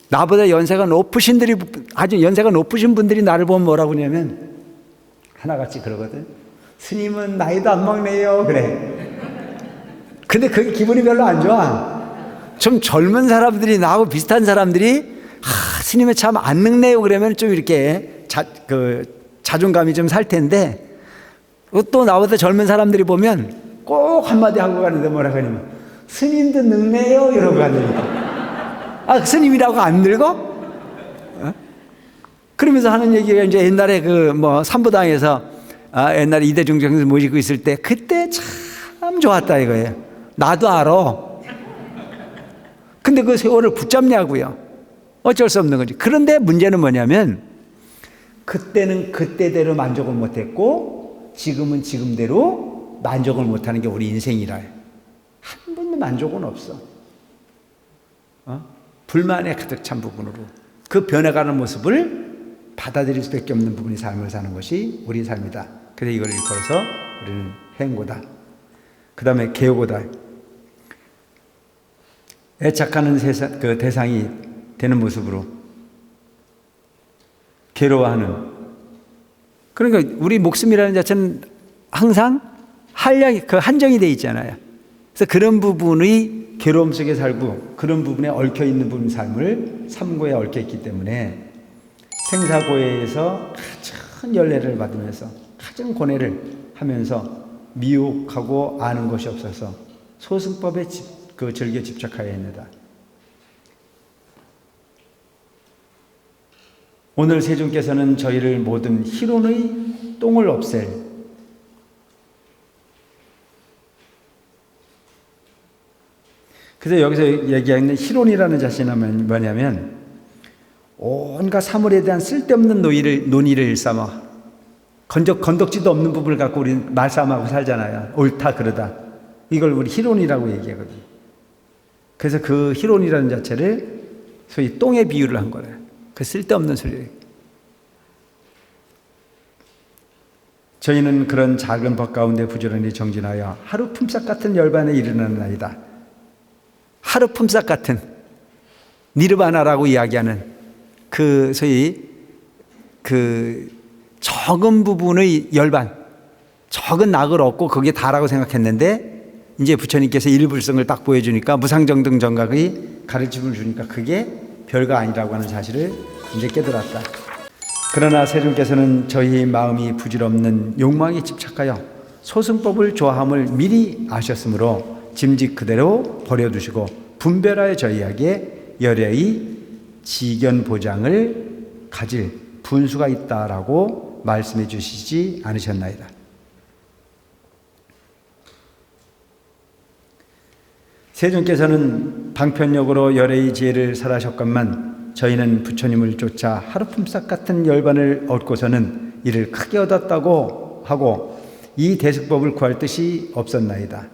나보다 연세가 높으신 분들이 나를 보면 뭐라고 하냐면 하나같이 그러거든. 스님은 나이도 안 먹네요. 그래. 근데 그게 기분이 별로 안 좋아. 좀 젊은 사람들이, 나하고 비슷한 사람들이 스님은 참 안 늙네요 그러면 좀 이렇게 자존감이 좀 살 텐데, 또 나보다 젊은 사람들이 보면 꼭 한마디 하고 가는데 뭐라고 하냐면 스님도 늙네요 이러고 가니까, 스님이라고 안 늙어? 그러면서 하는 얘기가 이제 옛날에 삼부당에서 옛날에 이대중 정신 모시고 있을 때 그때 참 좋았다 이거예요. 나도 알아. 근데 그 세월을 붙잡냐고요. 어쩔 수 없는 거지. 그런데 문제는 뭐냐면, 그때는 그때대로 만족을 못했고 지금은 지금대로 만족을 못하는 게 우리 인생이라. 한 번도 만족은 없어. 불만에 가득 찬 부분으로 그 변해가는 모습을 받아들일 수밖에 없는 부분이 삶을 사는 것이 우리 삶이다. 그래서 이걸 일컬어서 우리는 행고다. 그 다음에 개고다. 애착하는 대상이 되는 모습으로 괴로워하는. 그러니까 우리 목숨이라는 자체는 항상 한정이 돼 있잖아요. 그래서 그런 부분의 괴로움 속에 살고 그런 부분에 얽혀 있는 부분 삶을 삼고에 얽혀 있기 때문에 생사고해에서 가장 열애를 받으면서 가장 고뇌를 하면서 미혹하고 아는 것이 없어서 소승법에 즐겨 집착하여 있느다. 오늘 세존께서는 저희를 모든 희론의 똥을 없앨, 그래서 여기서 얘기하는 희론이라는 자신은 뭐냐면, 온갖 사물에 대한 쓸데없는 논의를 일삼아 건덕지도 없는 부분을 갖고 우리 말싸움하고 살잖아요. 옳다 그러다. 이걸 우리 희론이라고 얘기하거든요. 그래서 그 희론이라는 자체를 소위 똥에 비유를 한 거래요. 그 쓸데없는 소리예요. 저희는 그런 작은 법 가운데 부지런히 정진하여 하루 품삯 같은 열반에 이르는 나이다. 하루 품삯 같은 니르바나라고 이야기하는 소위 적은 부분의 열반, 적은 낙을 얻고 그게 다라고 생각했는데, 이제 부처님께서 일불성을 딱 보여주니까 무상정등 정각의 가르침을 주니까 그게 별거 아니라고 하는 사실을 이제 깨달았다. 그러나 세존께서는 저희 마음이 부질없는 욕망에 집착하여 소승법을 좋아함을 미리 아셨으므로 짐짓 그대로 버려두시고 분별하여 저희에게 열애의 지견 보장을 가질 분수가 있다라고 말씀해 주시지 않으셨나이다. 세존께서는 방편력으로 열애의 지혜를 설하셨건만 저희는 부처님을 쫓아 하루 품삯 같은 열반을 얻고서는 이를 크게 얻었다고 하고 이 대승법을 구할 뜻이 없었나이다.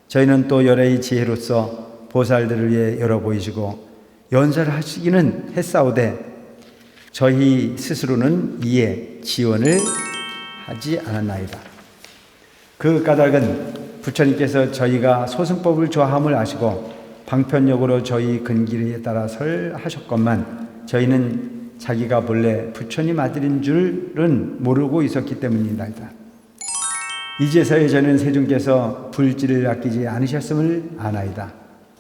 저희는 또 열애의 지혜로서 보살들을 위해 열어 보이시고 연설하시기는 했사오되 저희 스스로는 이에 지원을 하지 않았나이다. 그 까닭은 부처님께서 저희가 소승법을 좋아함을 아시고 방편력으로 저희 근길에 따라 설하셨건만 저희는 자기가 본래 부처님 아들인 줄은 모르고 있었기 때문이다. 이제서야 저는 세존께서 불지를 아끼지 않으셨음을 아나이다.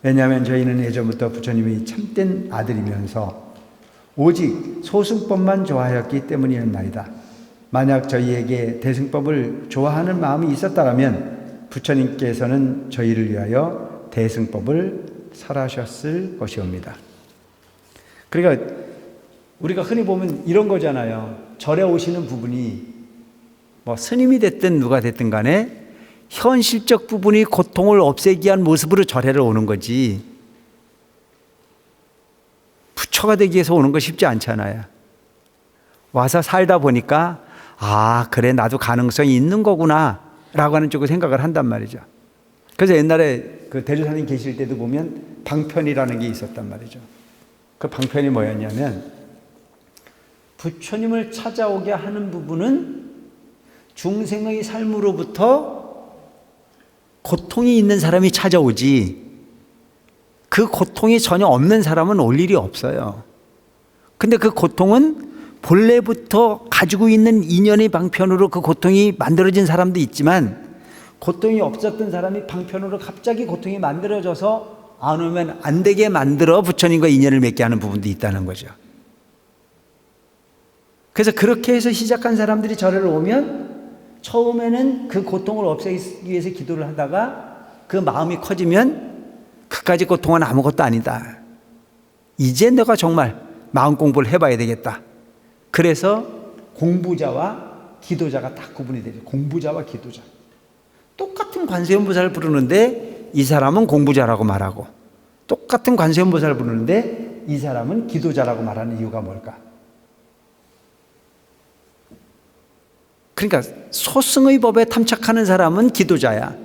왜냐하면 저희는 예전부터 부처님이 참된 아들이면서 오직 소승법만 좋아하였기 때문이었나이다. 만약 저희에게 대승법을 좋아하는 마음이 있었다면 부처님께서는 저희를 위하여 대승법을 설하셨을 것이옵니다. 그러니까 우리가 흔히 보면 이런 거잖아요. 절에 오시는 부분이 뭐 스님이 됐든 누가 됐든 간에 현실적 부분이 고통을 없애기 위한 모습으로 절에를 오는 거지, 부처가 되기 위해서 오는 거 쉽지 않잖아요. 와서 살다 보니까 아 그래 나도 가능성이 있는 거구나 라고 하는 쪽으로 생각을 한단 말이죠. 그래서 옛날에 그 대조사님 계실 때도 보면 방편이라는 게 있었단 말이죠. 그 방편이 뭐였냐면 부처님을 찾아오게 하는 부분은 중생의 삶으로부터 고통이 있는 사람이 찾아오지 그 고통이 전혀 없는 사람은 올 일이 없어요. 근데 그 고통은 본래부터 가지고 있는 인연의 방편으로 그 고통이 만들어진 사람도 있지만 고통이 없었던 사람이 방편으로 갑자기 고통이 만들어져서 안 오면 안 되게 만들어 부처님과 인연을 맺게 하는 부분도 있다는 거죠. 그래서 그렇게 해서 시작한 사람들이 절을 오면 처음에는 그 고통을 없애기 위해서 기도를 하다가 그 마음이 커지면 그까지 고통은 아무것도 아니다. 이제 내가 정말 마음 공부를 해봐야 되겠다. 그래서 공부자와 기도자가 딱 구분이 되죠. 공부자와 기도자. 똑같은 관세음보살을 부르는데 이 사람은 공부자라고 말하고 똑같은 관세음보살을 부르는데 이 사람은 기도자라고 말하는 이유가 뭘까? 그러니까 소승의 법에 탐착하는 사람은 기도자야.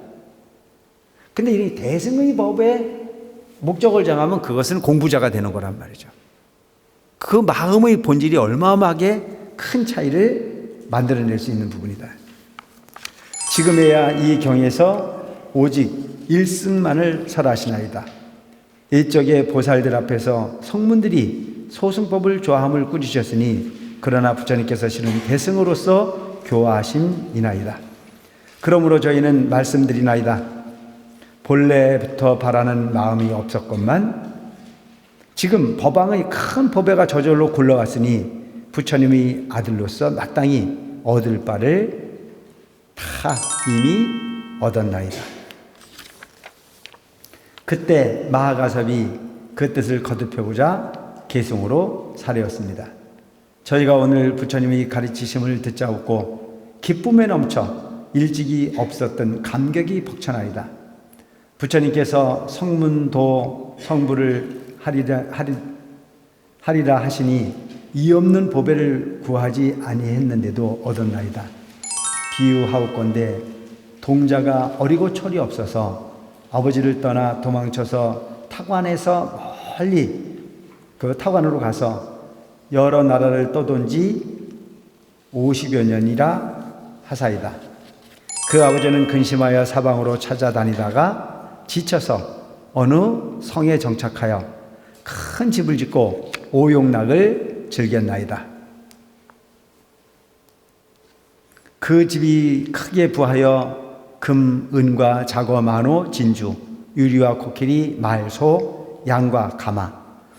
근데 이 대승의 법에 목적을 정하면 그것은 공부자가 되는 거란 말이죠. 그 마음의 본질이 어마어마하게 큰 차이를 만들어낼 수 있는 부분이다. 지금에야 이 경에서 오직 일승만을 설하시나이다. 일적의 보살들 앞에서 성문들이 소승법을 좋아함을 꾸짖으셨으니 그러나 부처님께서 실은 대승으로서 교화하심이나이다. 그러므로 저희는 말씀드리나이다. 본래부터 바라는 마음이 없었건만 지금 법왕의 큰 법회가 저절로 굴러왔으니 부처님의 아들로서 마땅히 얻을 바를 다 이미 얻었나이다. 그때 마하가섭이 그 뜻을 거듭해보자 개승으로 사례였습니다. 저희가 오늘 부처님의 가르치심을 듣자옵고 기쁨에 넘쳐 일찍이 없었던 감격이 벅차나이다. 부처님께서 성문도 성부를 하리라 하시니 이 없는 보배를 구하지 아니했는데도 얻었나이다. 비유하옵건대 동자가 어리고 철이 없어서 아버지를 떠나 도망쳐서 타관에서 멀리 그 타관으로 가서 여러 나라를 떠돈 지 50여 년이라 하사이다. 그 아버지는 근심하여 사방으로 찾아다니다가 지쳐서 어느 성에 정착하여 큰 집을 짓고 오용락을 즐겼나이다. 그 집이 크게 부하여 금, 은과 자거, 만호, 진주, 유리와 코끼리, 말, 소, 양과 가마,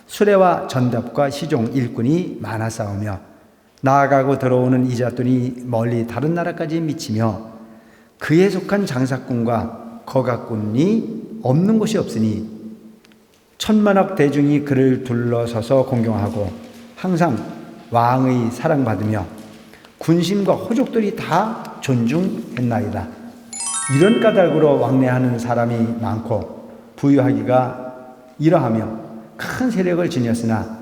수레와 전답과 시종, 일꾼이 많아 싸우며 나아가고 들어오는 이잣돈이 멀리 다른 나라까지 미치며 그에 속한 장사꾼과 거각꾼이 없는 곳이 없으니 천만억 대중이 그를 둘러서서 공경하고 항상 왕의 사랑받으며 군심과 호족들이 다 존중했나이다. 이런 까닭으로 왕래하는 사람이 많고 부유하기가 이러하며 큰 세력을 지녔으나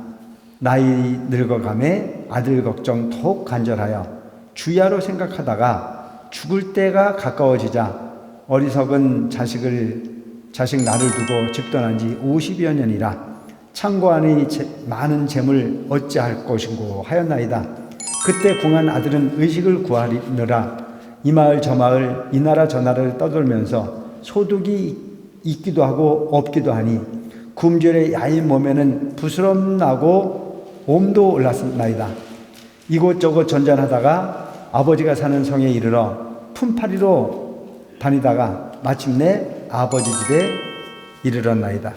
나이 늙어감에 아들 걱정 더욱 간절하여 주야로 생각하다가 죽을 때가 가까워지자 어리석은 자식 나를 두고 집 떠난 지 50여 년이라 창고 안의 많은 재물 어찌할 것인고 하였나이다. 그때 궁한 아들은 의식을 구하느라 이 마을 저 마을 이 나라 저 나라를 떠돌면서 소득이 있기도 하고 없기도 하니 굶주려 야인 몸에는 부스럼 나고 몸도 올랐나이다. 이곳저곳 전전하다가 아버지가 사는 성에 이르러 품팔이로 다니다가 마침내 아버지 집에 이르렀나이다.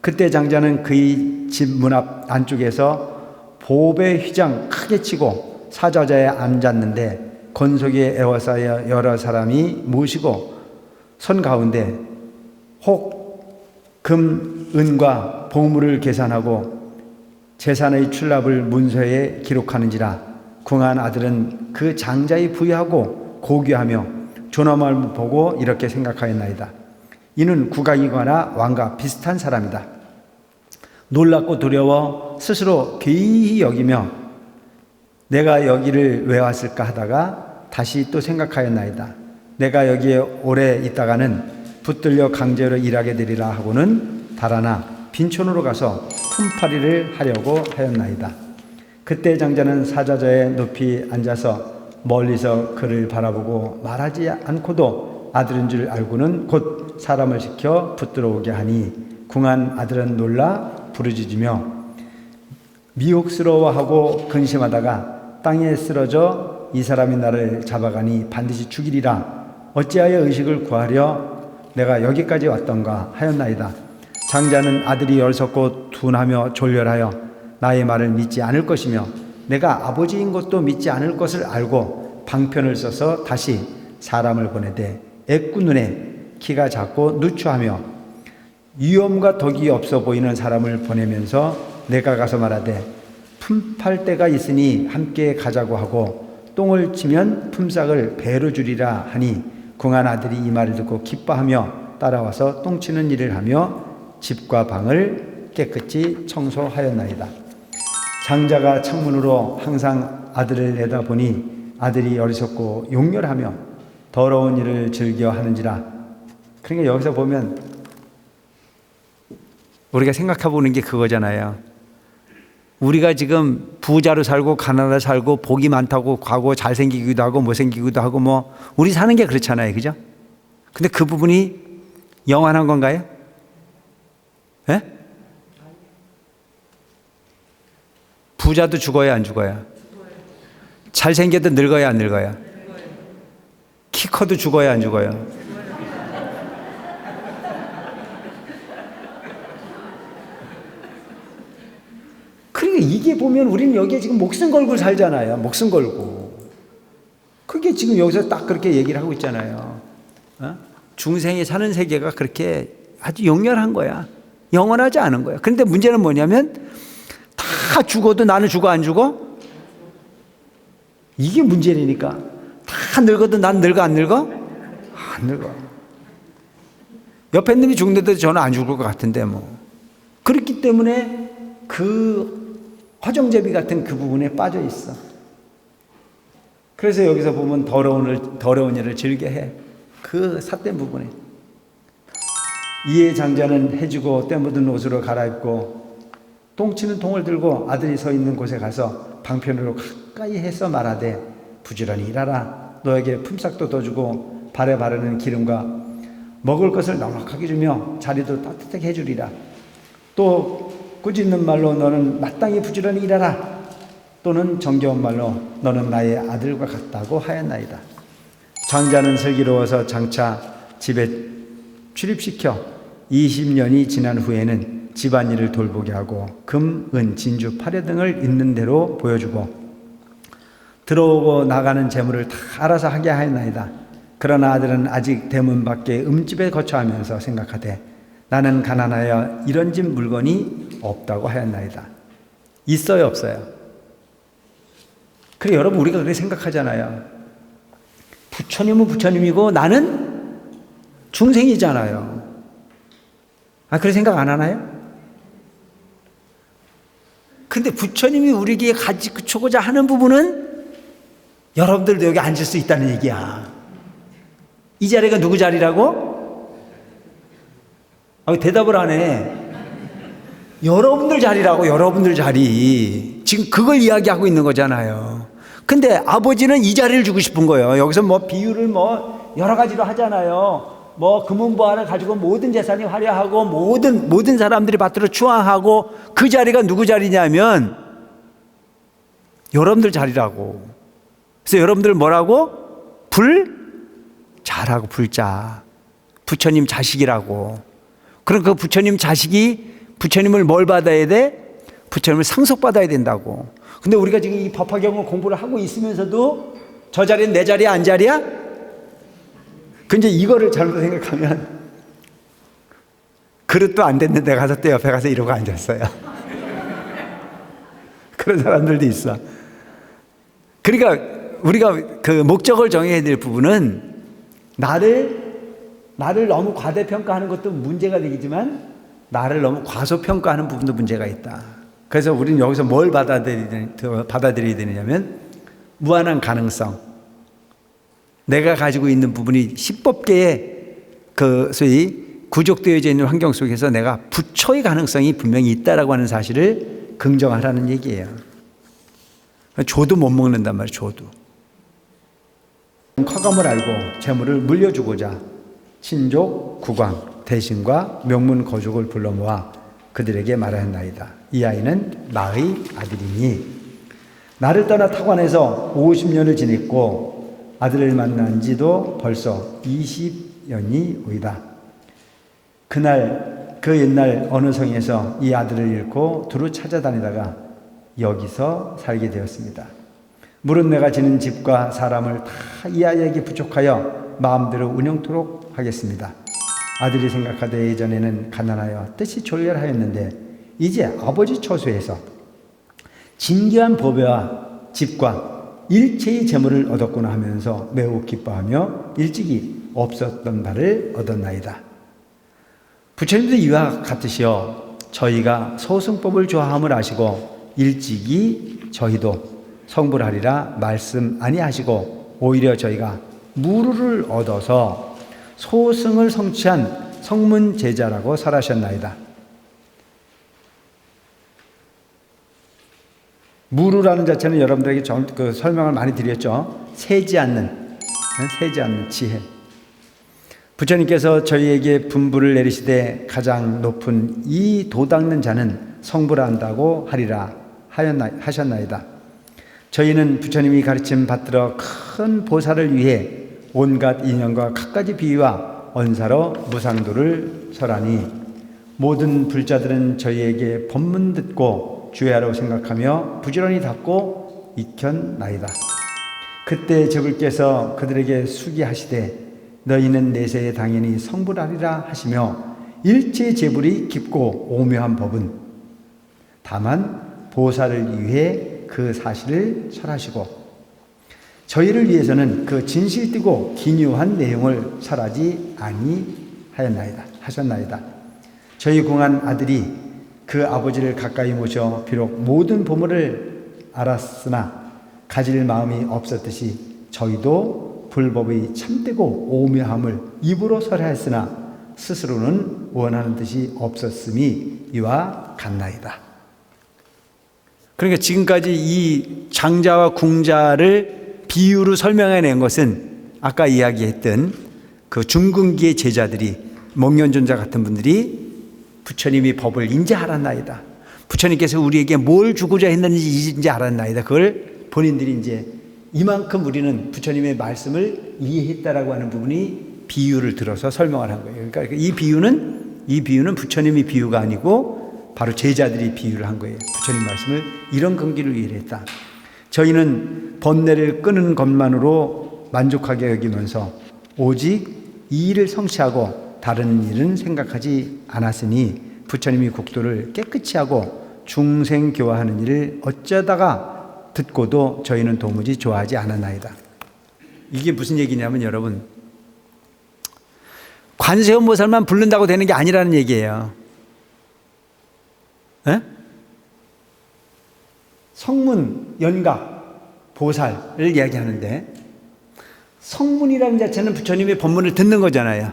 그때 장자는 그의 집 문 앞 안쪽에서 보배 휘장 크게 치고 사자자에 앉았는데 건속에 에워싸여 여러 사람이 모시고 선 가운데 혹 금, 은과 보물을 계산하고 재산의 출납을 문서에 기록하는지라. 궁한 아들은 그 장자의 부유하고 고귀하며 존엄을 보고 이렇게 생각하였나이다. 이는 국왕이거나 왕과 비슷한 사람이다. 놀랍고 두려워 스스로 괴이히 여기며 내가 여기를 왜 왔을까 하다가 다시 또 생각하였나이다. 내가 여기에 오래 있다가는 붙들려 강제로 일하게 되리라 하고는 달아나 빈촌으로 가서 품팔이를 하려고 하였나이다. 그때 장자는 사자자에 높이 앉아서 멀리서 그를 바라보고 말하지 않고도 아들인 줄 알고는 곧 사람을 시켜 붙들어 오게 하니 궁한 아들은 놀라 부르짖으며 미혹스러워하고 근심하다가 땅에 쓰러져 이 사람이 나를 잡아가니 반드시 죽이리라. 어찌하여 의식을 구하려 내가 여기까지 왔던가 하였나이다. 장자는 아들이 어리석고 둔하며 졸렬하여 나의 말을 믿지 않을 것이며 내가 아버지인 것도 믿지 않을 것을 알고 방편을 써서 다시 사람을 보내되 애꾸 눈에 키가 작고 누추하며 위엄과 덕이 없어 보이는 사람을 보내면서 내가 가서 말하되 품팔 때가 있으니 함께 가자고 하고 똥을 치면 품삯을 배로 주리라 하니 궁한 아들이 이 말을 듣고 기뻐하며 따라와서 똥치는 일을 하며 집과 방을 깨끗이 청소하였나이다. 장자가 창문으로 항상 아들을 내다보니 아들이 어리석고 용렬하며 더러운 일을 즐겨 하는지라. 그러니까 여기서 보면 우리가 생각해 보는 게 그거잖아요. 우리가 지금 부자로 살고 가난하게 살고 복이 많다고 가고 잘생기기도 하고 못생기기도 하고 뭐 우리 사는 게 그렇잖아요. 그죠? 근데 그 부분이 영원한 건가요? 예? 부자도 죽어야 안 죽어야? 잘생겨도 늙어야 안 늙어야? 키 커도 죽어야 안 죽어요? 그러니까 이게 보면 우리는 여기에 지금 목숨 걸고 살잖아요. 목숨 걸고. 그게 지금 여기서 딱 그렇게 얘기를 하고 있잖아요. 어? 중생이 사는 세계가 그렇게 아주 용렬한 거야. 영원하지 않은 거야. 그런데 문제는 뭐냐면 다 죽어도 나는 죽어 안 죽어? 이게 문제라니까. 다 늙어도 난 늙어 안 늙어? 안 늙어. 옆에 놈이 죽는데도 저는 안 죽을 것 같은데 뭐. 그렇기 때문에 그 화정제비 같은 그 부분에 빠져 있어. 그래서 여기서 보면 더러운 일을 즐겨 해. 그 삿된 부분에. 이에 장자는 해주고 때 묻은 옷으로 갈아입고 똥치는 통을 들고 아들이 서 있는 곳에 가서 방편으로 가까이 해서 말하되 부지런히 일하라. 너에게 품삯도 더 주고 발에 바르는 기름과 먹을 것을 넉넉하게 주며 자리도 따뜻하게 해주리라. 또 꾸짖는 말로 너는 마땅히 부지런히 일하라. 또는 정겨운 말로 너는 나의 아들과 같다고 하였나이다. 장자는 슬기로워서 장차 집에 출입시켜 20년이 지난 후에는 집안일을 돌보게 하고 금, 은, 진주, 파래 등을 있는 대로 보여주고 들어오고 나가는 재물을 다 알아서 하게 하였나이다. 그러나 아들은 아직 대문 밖에 음집에 거처하면서 생각하되 나는 가난하여 이런 집 물건이 없다고 하였나이다. 있어요, 없어요? 그래, 여러분, 우리가 그렇게 생각하잖아요. 부처님은 부처님이고 나는 중생이잖아요. 아, 그렇게 생각 안 하나요? 근데 부처님이 우리에게 가르치고자 하는 부분은 여러분들도 여기 앉을 수 있다는 얘기야. 이 자리가 누구 자리라고? 아, 대답을 안 해. 여러분들 자리라고, 여러분들 자리. 지금 그걸 이야기하고 있는 거잖아요. 근데 아버지는 이 자리를 주고 싶은 거예요. 여기서 뭐 비유를 뭐 여러 가지로 하잖아요. 뭐 금은보화를 가지고 모든 재산이 화려하고 모든 사람들이 밭으로 추앙하고 그 자리가 누구 자리냐면 여러분들 자리라고. 그래서 여러분들 뭐라고? 잘하고 불자. 부처님 자식이라고. 그럼 그 부처님 자식이 부처님을 뭘 받아야 돼? 부처님을 상속받아야 된다고. 근데 우리가 지금 이 법화경을 공부를 하고 있으면서도 저 자리는 내 자리야, 안 자리야? 근데 이거를 잘못 생각하면 그릇도 안 됐는데 가서 또 옆에 가서 이러고 앉았어요. 그런 사람들도 있어. 그러니까 우리가 그 목적을 정해야 될 부분은 나를 너무 과대평가하는 것도 문제가 되겠지만 나를 너무 과소평가하는 부분도 문제가 있다. 그래서 우리는 여기서 뭘 받아들여야 되느냐면 무한한 가능성. 내가 가지고 있는 부분이 십법계의 그 소위 구족되어져 있는 환경 속에서 내가 부처의 가능성이 분명히 있다라고 하는 사실을 긍정하라는 얘기예요. 조도 못 먹는단 말이에요. 조도. 쾌감을 알고 재물을 물려주고자 친족, 국왕, 대신과 명문 거족을 불러 모아 그들에게 말하였나이다. 이 아이는 나의 아들이니 나를 떠나 타관에서 50년을 지냈고 아들을 만난 지도 벌써 20년이 오이다. 그 옛날 어느 성에서 이 아들을 잃고 두루 찾아다니다가 여기서 살게 되었습니다. 물은 내가 지는 집과 사람을 다 이 아이에게 부족하여 마음대로 운영토록 하겠습니다. 아들이 생각하되 예전에는 가난하여 뜻이 졸렬하였는데 이제 아버지 처소에서 진귀한 법회와 집과 일체의 재물을 얻었구나 하면서 매우 기뻐하며 일찍이 없었던 바를 얻었나이다. 부처님도 이와 같으시어 저희가 소승법을 좋아함을 아시고 일찍이 저희도 성불하리라 말씀 아니하시고 오히려 저희가 무루를 얻어서 소승을 성취한 성문 제자라고 설하셨나이다. 무루라는 자체는 여러분들에게 그 설명을 많이 드렸죠. 세지 않는 지혜. 부처님께서 저희에게 분부를 내리시되 가장 높은 이 도 닦는 자는 성불한다고 하리라 하셨나이다. 저희는 부처님이 가르침 받들어 큰 보살을 위해 온갖 인연과 갖가지 비유와 언사로 무상도를 설하니 모든 불자들은 저희에게 법문 듣고 주야로 생각하며 부지런히 닦고 익혔나이다. 그때 저불께서 그들에게 수기하시되 너희는 내세에 당연히 성불하리라 하시며 일체 재불이 깊고 오묘한 법은 다만 보살을 위해 그 사실을 설하시고 저희를 위해서는 그 진실되고 기묘한 내용을 설하지 하셨나이다. 저희 궁한 아들이 그 아버지를 가까이 모셔 비록 모든 보물을 알았으나 가질 마음이 없었듯이 저희도 불법의 참되고 오묘함을 입으로 설하였으나 스스로는 원하는 뜻이 없었음이 이와 같나이다. 그러니까 지금까지 이 장자와 궁자를 비유로 설명해낸 것은 아까 이야기했던 그 중근기의 제자들이 목련존자 같은 분들이 부처님이 법을 인지 알았나이다. 부처님께서 우리에게 뭘 주고자 했는지 이제 알았나이다. 그걸 본인들이 이제 이만큼 우리는 부처님의 말씀을 이해했다라고 하는 부분이 비유를 들어서 설명을 한 거예요. 그러니까 이 비유는 부처님의 비유가 아니고 바로 제자들이 비유를 한 거예요. 부처님 말씀을 이런 근기를 위해 했다. 저희는 번뇌를 끄는 것만으로 만족하게 여기면서 오직 이 일을 성취하고 다른 일은 생각하지 않았으니 부처님이 국도를 깨끗이 하고 중생교화하는 일을 어쩌다가 듣고도 저희는 도무지 좋아하지 않았나이다. 이게 무슨 얘기냐면 여러분, 관세음보살만 부른다고 되는 게 아니라는 얘기예요. 에? 성문, 연각, 보살을 이야기하는데 성문이라는 자체는 부처님의 법문을 듣는 거잖아요.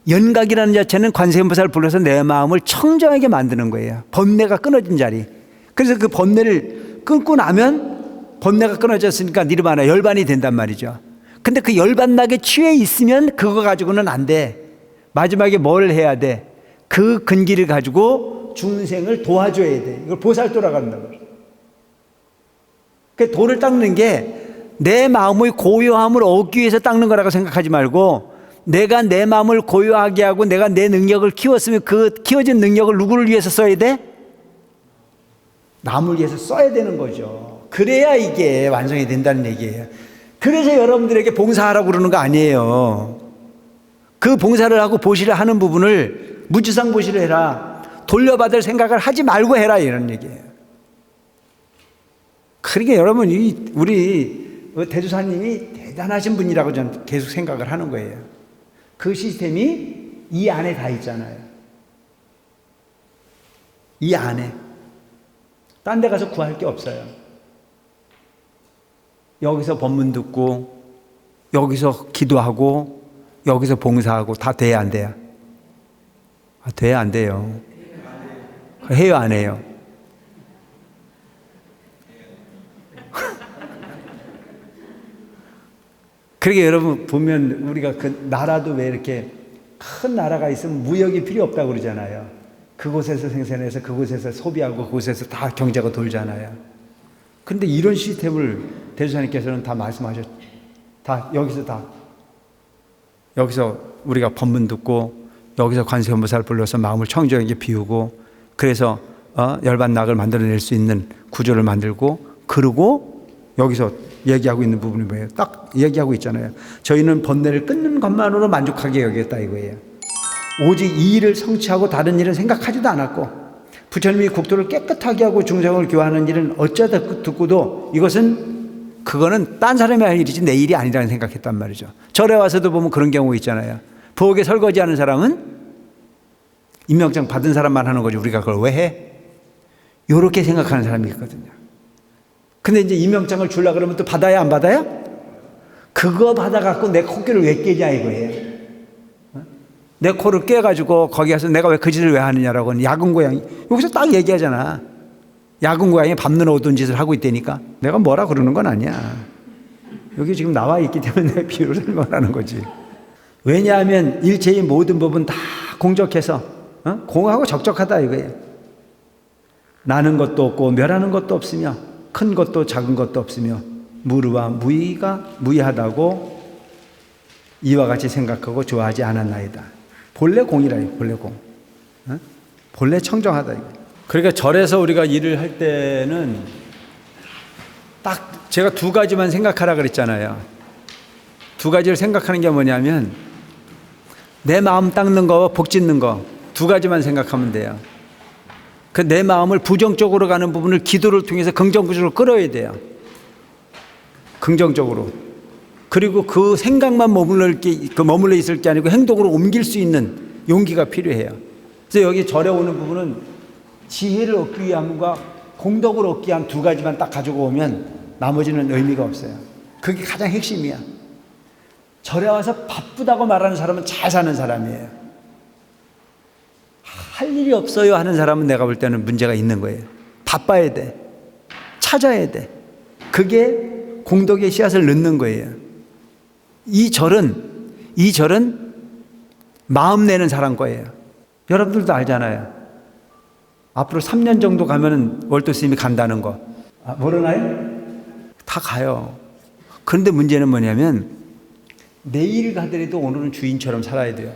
연각이라는 자체는 관세음보살을 불러서 내 마음을 청정하게 만드는 거예요. 번뇌가 끊어진 자리. 그래서 그 번뇌를 끊고 나면 번뇌가 끊어졌으니까 니르바나 열반이 된단 말이죠. 근데 그 열받나게 취해 있으면 그거 가지고는 안 돼. 마지막에 뭘 해야 돼? 그 근기를 가지고 중생을 도와줘야 돼. 이걸 보살도라고 한다고. 그 돌을 닦는 게 내 마음의 고요함을 얻기 위해서 닦는 거라고 생각하지 말고, 내가 내 마음을 고요하게 하고 내가 내 능력을 키웠으면 그 키워진 능력을 누구를 위해서 써야 돼? 남을 위해서 써야 되는 거죠. 그래야 이게 완성이 된다는 얘기예요. 그래서 여러분들에게 봉사하라고 그러는 거 아니에요. 그 봉사를 하고 보시를 하는 부분을 무지상 보시를 해라. 돌려받을 생각을 하지 말고 해라, 이런 얘기예요. 그러니까 여러분, 우리 대주사님이 대단하신 분이라고 저는 계속 생각을 하는 거예요. 그 시스템이 이 안에 다 있잖아요. 이 안에. 딴 데 가서 구할 게 없어요. 여기서 법문 듣고, 여기서 기도하고, 여기서 봉사하고, 다 돼야 안 돼요? 돼야 안 돼요? 해요, 안 해요? 그러게 여러분 보면 우리가 그 나라도 왜 이렇게 큰 나라가 있으면 무역이 필요 없다고 그러잖아요. 그곳에서 생산해서 그곳에서 소비하고 그곳에서 다 경제가 돌잖아요. 근데 이런 시스템을 대주사님께서는 다 말씀하셨, 여기서 우리가 법문 듣고, 여기서 관세음보살 불러서 마음을 청정하게 비우고, 그래서 열반낙을 만들어낼 수 있는 구조를 만들고, 그러고 여기서 얘기하고 있는 부분이 뭐예요? 딱 얘기하고 있잖아요. 저희는 번뇌를 끊는 것만으로 만족하게 여겼다 이거예요. 오직 이 일을 성취하고 다른 일은 생각하지도 않았고, 부처님이 국토를 깨끗하게 하고 중생을 교화하는 일은 어쩌다 듣고도 그거는 딴 사람이 할 일이지 내 일이 아니라는 생각했단 말이죠. 절에 와서도 보면 그런 경우 있잖아요. 부엌에 설거지하는 사람은 임명장 받은 사람만 하는 거지 우리가 그걸 왜 해? 이렇게 생각하는 사람이 있거든요. 근데 이제 임명장을 주려고 그러면 또 받아야 안 받아요? 그거 받아갖고 내 코끼를 왜 깨냐 이거예요. 내 코를 깨가지고 거기 가서 내가 왜 그 짓을 왜 하느냐라고 야근 고양이, 여기서 딱 얘기하잖아. 야근 고양이 밟는 어두운 짓을 하고 있다니까. 내가 뭐라 그러는 건 아니야. 여기 지금 나와 있기 때문에 내 비유를 설명하는 거지. 왜냐하면 일체의 모든 법은 다 공적해서 공하고 적적하다 이거예요. 나는 것도 없고 멸하는 것도 없으며 큰 것도 작은 것도 없으며 무르와 무의하다고 이와 같이 생각하고 좋아하지 않았나이다. 본래 공이라, 본래 공. 본래 청정하다. 그러니까 절에서 우리가 일을 할 때는 딱 제가 두 가지만 생각하라 그랬잖아요. 두 가지를 생각하는 게 뭐냐면 내 마음 닦는 거, 복 짓는 거, 두 가지만 생각하면 돼요. 그 내 마음을 부정적으로 가는 부분을 기도를 통해서 긍정적으로 끌어야 돼요. 긍정적으로. 그리고 그 생각만 머물러 있을 게 아니고 행동으로 옮길 수 있는 용기가 필요해요. 그래서 여기 절에 오는 부분은 지혜를 얻기 위함과 공덕을 얻기 위한 두 가지만 딱 가지고 오면 나머지는 의미가 없어요. 그게 가장 핵심이야. 절에 와서 바쁘다고 말하는 사람은 잘 사는 사람이에요. 할 일이 없어요 하는 사람은 내가 볼 때는 문제가 있는 거예요. 바빠야 돼. 찾아야 돼. 그게 공덕의 씨앗을 넣는 거예요. 이 절은 마음 내는 사람 거예요. 여러분들도 알잖아요. 앞으로 3년 정도 가면은 월도 스님이 간다는 거. 모르나요? 다 가요. 그런데 문제는 뭐냐면 내일 가더라도 오늘은 주인처럼 살아야 돼요.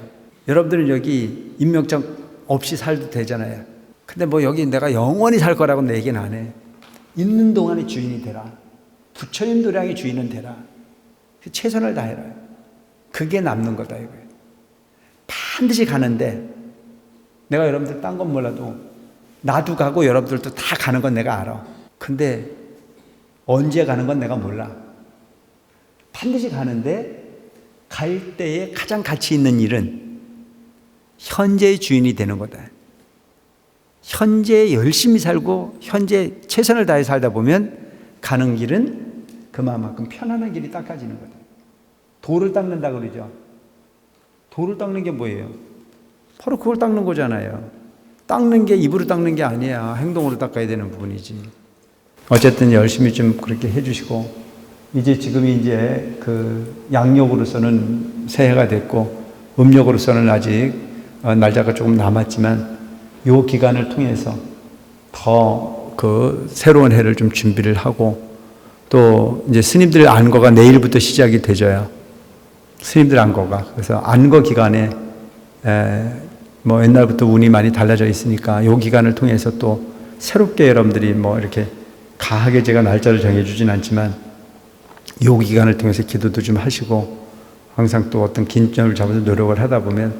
여러분들은 여기 임명장 없이 살도 되잖아요. 근데 뭐 여기 내가 영원히 살 거라고 내 얘기는 안 해. 있는 동안에 주인이 되라. 부처님 도량의 주인은 되라. 최선을 다해라. 그게 남는 거다 이거예요. 반드시 가는데 내가 여러분들 딴 건 몰라도 나도 가고 여러분들도 다 가는 건 내가 알아. 근데 언제 가는 건 내가 몰라. 반드시 가는데 갈 때에 가장 가치 있는 일은 현재의 주인이 되는 거다. 현재 열심히 살고 현재 최선을 다해 살다 보면 가는 길은 그만큼 편안한 길이 닦아지는 거다. 돌을 닦는다 그러죠. 돌을 닦는 게 뭐예요? 바로 그걸 닦는 거잖아요. 닦는 게 입으로 닦는 게 아니야. 행동으로 닦아야 되는 부분이지. 어쨌든 열심히 좀 그렇게 해주시고 이제 지금이 이제 그 양력으로서는 새해가 됐고 음력으로서는 아직 날짜가 조금 남았지만 요 기간을 통해서 더 그 새로운 해를 좀 준비를 하고 또 이제 스님들 안거가 내일부터 시작이 되져요. 스님들 안거가. 그래서 안거 기간에 뭐 옛날부터 운이 많이 달라져 있으니까 요 기간을 통해서 또 새롭게 여러분들이 뭐 이렇게 가하게 제가 날짜를 정해주진 않지만 요 기간을 통해서 기도도 좀 하시고 항상 또 어떤 긴점을 잡아서 노력을 하다 보면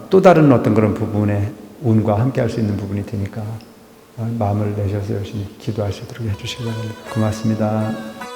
또 다른 어떤 그런 부분에 운과 함께 할 수 있는 부분이 되니까 마음을 내셔서 열심히 기도하시도록 해주시기 바랍니다. 고맙습니다.